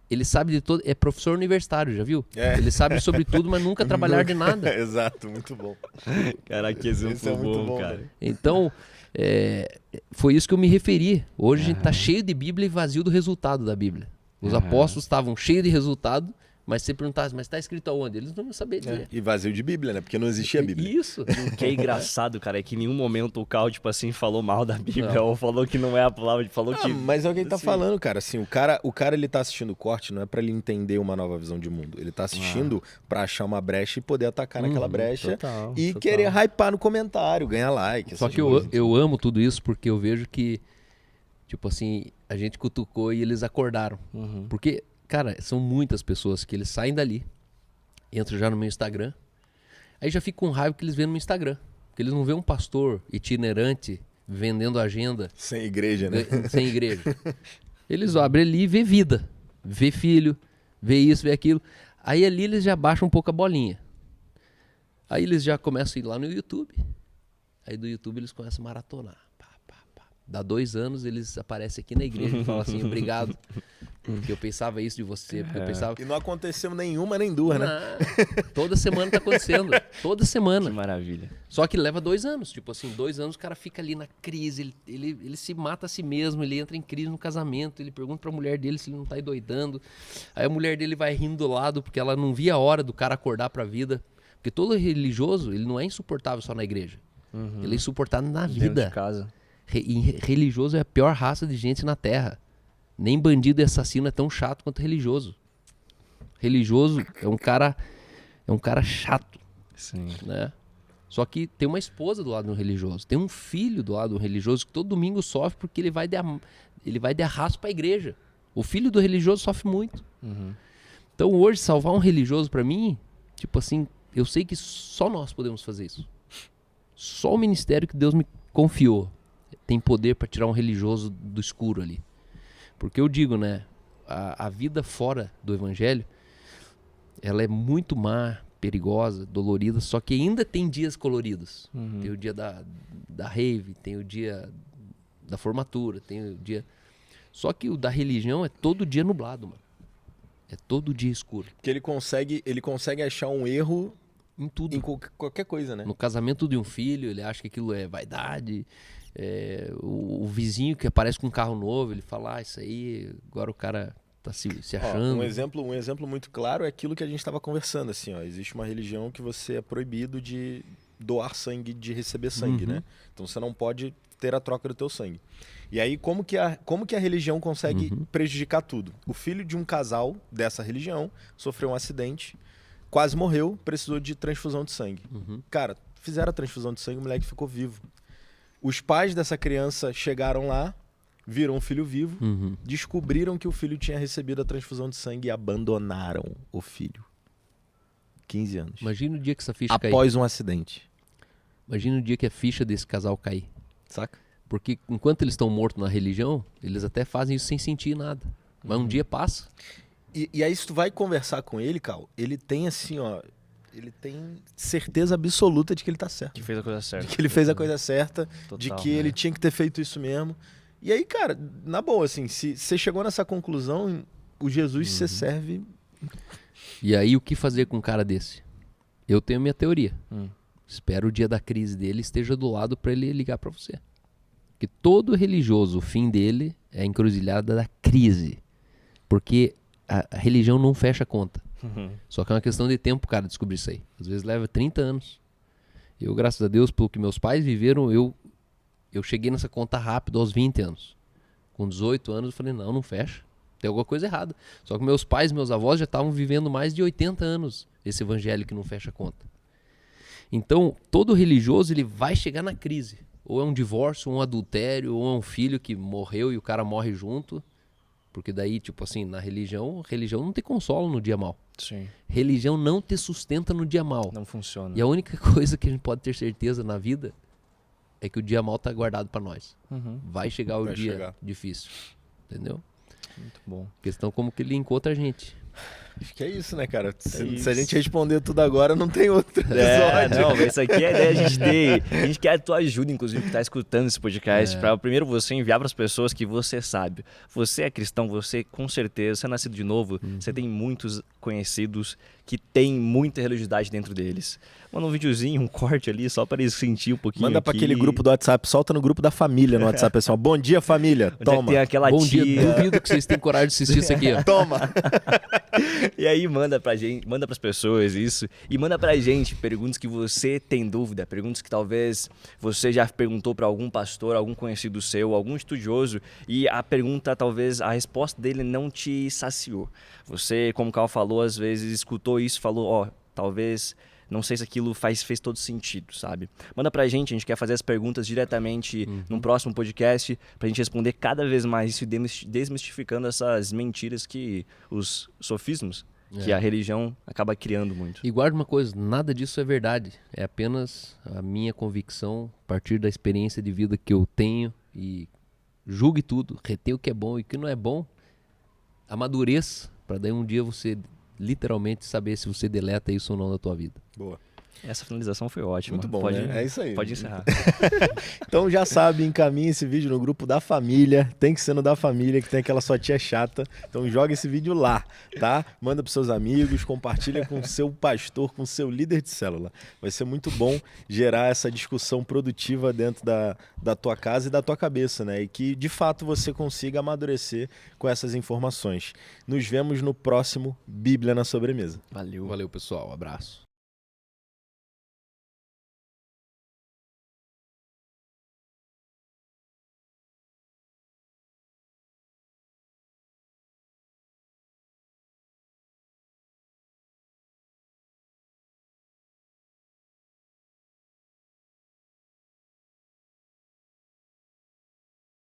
Ele sabe de todo. É professor universitário, já viu? Ele sabe sobre tudo, mas nunca trabalhar de nada. Exato, muito bom. Caraca, que exemplo bom, cara. Né? Então, foi isso que eu me referi. Hoje a gente está cheio de Bíblia e vazio do resultado da Bíblia. Os apóstolos estavam cheios de resultado, Mas se você perguntasse, mas tá escrito aonde? Eles não iam saber dizer. E vazio de Bíblia, né? Porque não existia Bíblia. Isso. O que é engraçado, cara, é que em nenhum momento o Cal, tipo assim, falou mal da Bíblia ou falou que não é a palavra, falou que... Mas é o que ele tá falando, cara. Assim, o cara ele tá assistindo o corte não é pra ele entender uma nova visão de mundo. Ele tá assistindo pra achar uma brecha e poder atacar naquela brecha e querer hypar no comentário, ganhar like. Só que eu amo tudo isso porque eu vejo que, tipo assim, a gente cutucou e eles acordaram. Porque, cara, são muitas pessoas que eles saem dali, entram já no meu Instagram, aí já fica com raiva que eles vêem no Instagram. Porque eles não vêem um pastor itinerante vendendo agenda. Sem igreja, né? Sem igreja. Eles abrem ali e vê vida, vê filho, vê isso, vê aquilo. Aí ali eles já baixam um pouco a bolinha. Aí eles já começam a ir lá no YouTube. Aí do YouTube eles começam a maratonar. Dá 2 anos, eles aparecem aqui na igreja e falam assim, obrigado, porque eu pensava isso de você, porque eu pensava... E não aconteceu nenhuma nem duas, né? Toda semana tá acontecendo, toda semana. Que maravilha. Só que leva 2 anos, tipo assim, 2 anos o cara fica ali na crise, ele se mata a si mesmo, ele entra em crise no casamento, ele pergunta pra mulher dele se ele não tá endoidando, aí a mulher dele vai rindo do lado, porque ela não via a hora do cara acordar pra vida, porque todo religioso, ele não é insuportável só na igreja, ele é insuportável na vida. Dentro de casa. Religioso é a pior raça de gente na Terra. Nem bandido e assassino é tão chato quanto religioso. Religioso é um cara chato. Sim. Né? Só que tem uma esposa do lado de um religioso, tem um filho do lado de um religioso que todo domingo sofre porque ele vai de arrasto para a igreja. O filho do religioso sofre muito. Então hoje salvar um religioso para mim, tipo assim, eu sei que só nós podemos fazer isso. Só o ministério que Deus me confiou tem poder para tirar um religioso do escuro ali. Porque eu digo, né, a vida fora do evangelho, ela é muito má, perigosa, dolorida, só que ainda tem dias coloridos. Tem o dia da rave, tem o dia da formatura, tem o dia... Só que o da religião é todo dia nublado, mano. É todo dia escuro. Porque ele consegue achar um erro em tudo. Em qualquer coisa, né? No casamento de um filho, ele acha que aquilo é vaidade. O vizinho que aparece com um carro novo, ele fala, isso aí, agora o cara tá se achando. Um exemplo muito claro é aquilo que a gente estava conversando, assim, ó, existe uma religião que você é proibido de doar sangue, de receber sangue, né? Então você não pode ter a troca do teu sangue. E aí, como que a religião consegue prejudicar tudo? O filho de um casal dessa religião sofreu um acidente, quase morreu, precisou de transfusão de sangue. Cara, fizeram a transfusão de sangue, o moleque ficou vivo. Os pais dessa criança chegaram lá, viram o filho vivo, descobriram que o filho tinha recebido a transfusão de sangue e abandonaram o filho. 15 anos. Imagina o dia que essa ficha cair. Após um acidente. Imagina o dia que a ficha desse casal cair. Saca? Porque enquanto eles estão mortos na religião, eles até fazem isso sem sentir nada. Mas um dia passa. E aí, se tu vai conversar com ele, Cal, ele tem assim, ó... Ele tem certeza absoluta de que ele tá certo. Que fez a coisa certa. De que ele fez a coisa certa, total, de que ele né? tinha que ter feito isso mesmo. E aí, cara, na boa, assim, se você chegou nessa conclusão, o Jesus você serve... E aí, o que fazer com um cara desse? Eu tenho a minha teoria. Espero o dia da crise dele esteja do lado para ele ligar para você. Porque todo religioso, o fim dele é a encruzilhada da crise. Porque a religião não fecha a conta. Só que é uma questão de tempo, cara, descobrir isso aí. Às vezes leva 30 anos. Eu, graças a Deus, pelo que meus pais viveram, eu cheguei nessa conta rápido aos 20 anos. Com 18 anos eu falei, não fecha. Tem alguma coisa errada. Só que meus pais, meus avós já estavam vivendo mais de 80 anos esse evangelho que não fecha a conta. Então, todo religioso, ele vai chegar na crise. Ou é um divórcio, ou um adultério, ou é um filho que morreu e o cara morre junto. Porque daí, tipo assim, na religião não te consola no dia mal. Sim. Religião não te sustenta no dia mal. Não funciona. E a única coisa que a gente pode ter certeza na vida é que o dia mal tá guardado para nós. Vai chegar o dia difícil. Entendeu? Muito bom. Questão como que ele encontra a gente. Acho que é isso, né, cara? Se a gente responder tudo agora, não tem outro episódio. Não, isso aqui é a ideia de a gente ter. A gente quer a tua ajuda, inclusive, que está escutando esse podcast, para primeiro você enviar para as pessoas que você sabe. Você é cristão, você com certeza, você é nascido de novo, você tem muitos conhecidos que tem muita religiosidade dentro deles. Manda um videozinho, um corte ali, só para eles sentir um pouquinho. Manda para aquele grupo do WhatsApp, solta no grupo da família no WhatsApp, pessoal. Bom dia, família. Toma. Tem aquela Bom tia. dia, duvido que vocês tenham coragem de assistir isso aqui. Ó. Toma. E aí manda pra gente, manda pras pessoas isso. E manda pra gente perguntas que você tem dúvida, perguntas que talvez você já perguntou pra algum pastor, algum conhecido seu, algum estudioso, e a pergunta, talvez, a resposta dele não te saciou. Você, como o Carl falou, às vezes escutou isso e falou, talvez... Não sei se aquilo fez todo sentido, sabe? Manda pra gente, a gente quer fazer as perguntas diretamente num próximo podcast, pra gente responder cada vez mais isso e desmistificando essas mentiras que os sofismos, que a religião acaba criando muito. E guarda uma coisa, nada disso é verdade. É apenas a minha convicção, a partir da experiência de vida que eu tenho, e julgue tudo, retenha o que é bom e o que não é bom, amadureça, para daí um dia você literalmente saber se você deleta isso ou não da tua vida. Boa. Essa finalização foi ótima. Muito bom, pode, né? É isso aí. Pode encerrar. Então já sabe, encaminha esse vídeo no grupo da família. Tem que ser no da família, que tem aquela sua tia chata. Então joga esse vídeo lá, tá? Manda pros seus amigos, compartilha com o seu pastor, com o seu líder de célula. Vai ser muito bom gerar essa discussão produtiva dentro da tua casa e da tua cabeça, né? E que, de fato, você consiga amadurecer com essas informações. Nos vemos no próximo Bíblia na Sobremesa. Valeu. Valeu, pessoal. Abraço.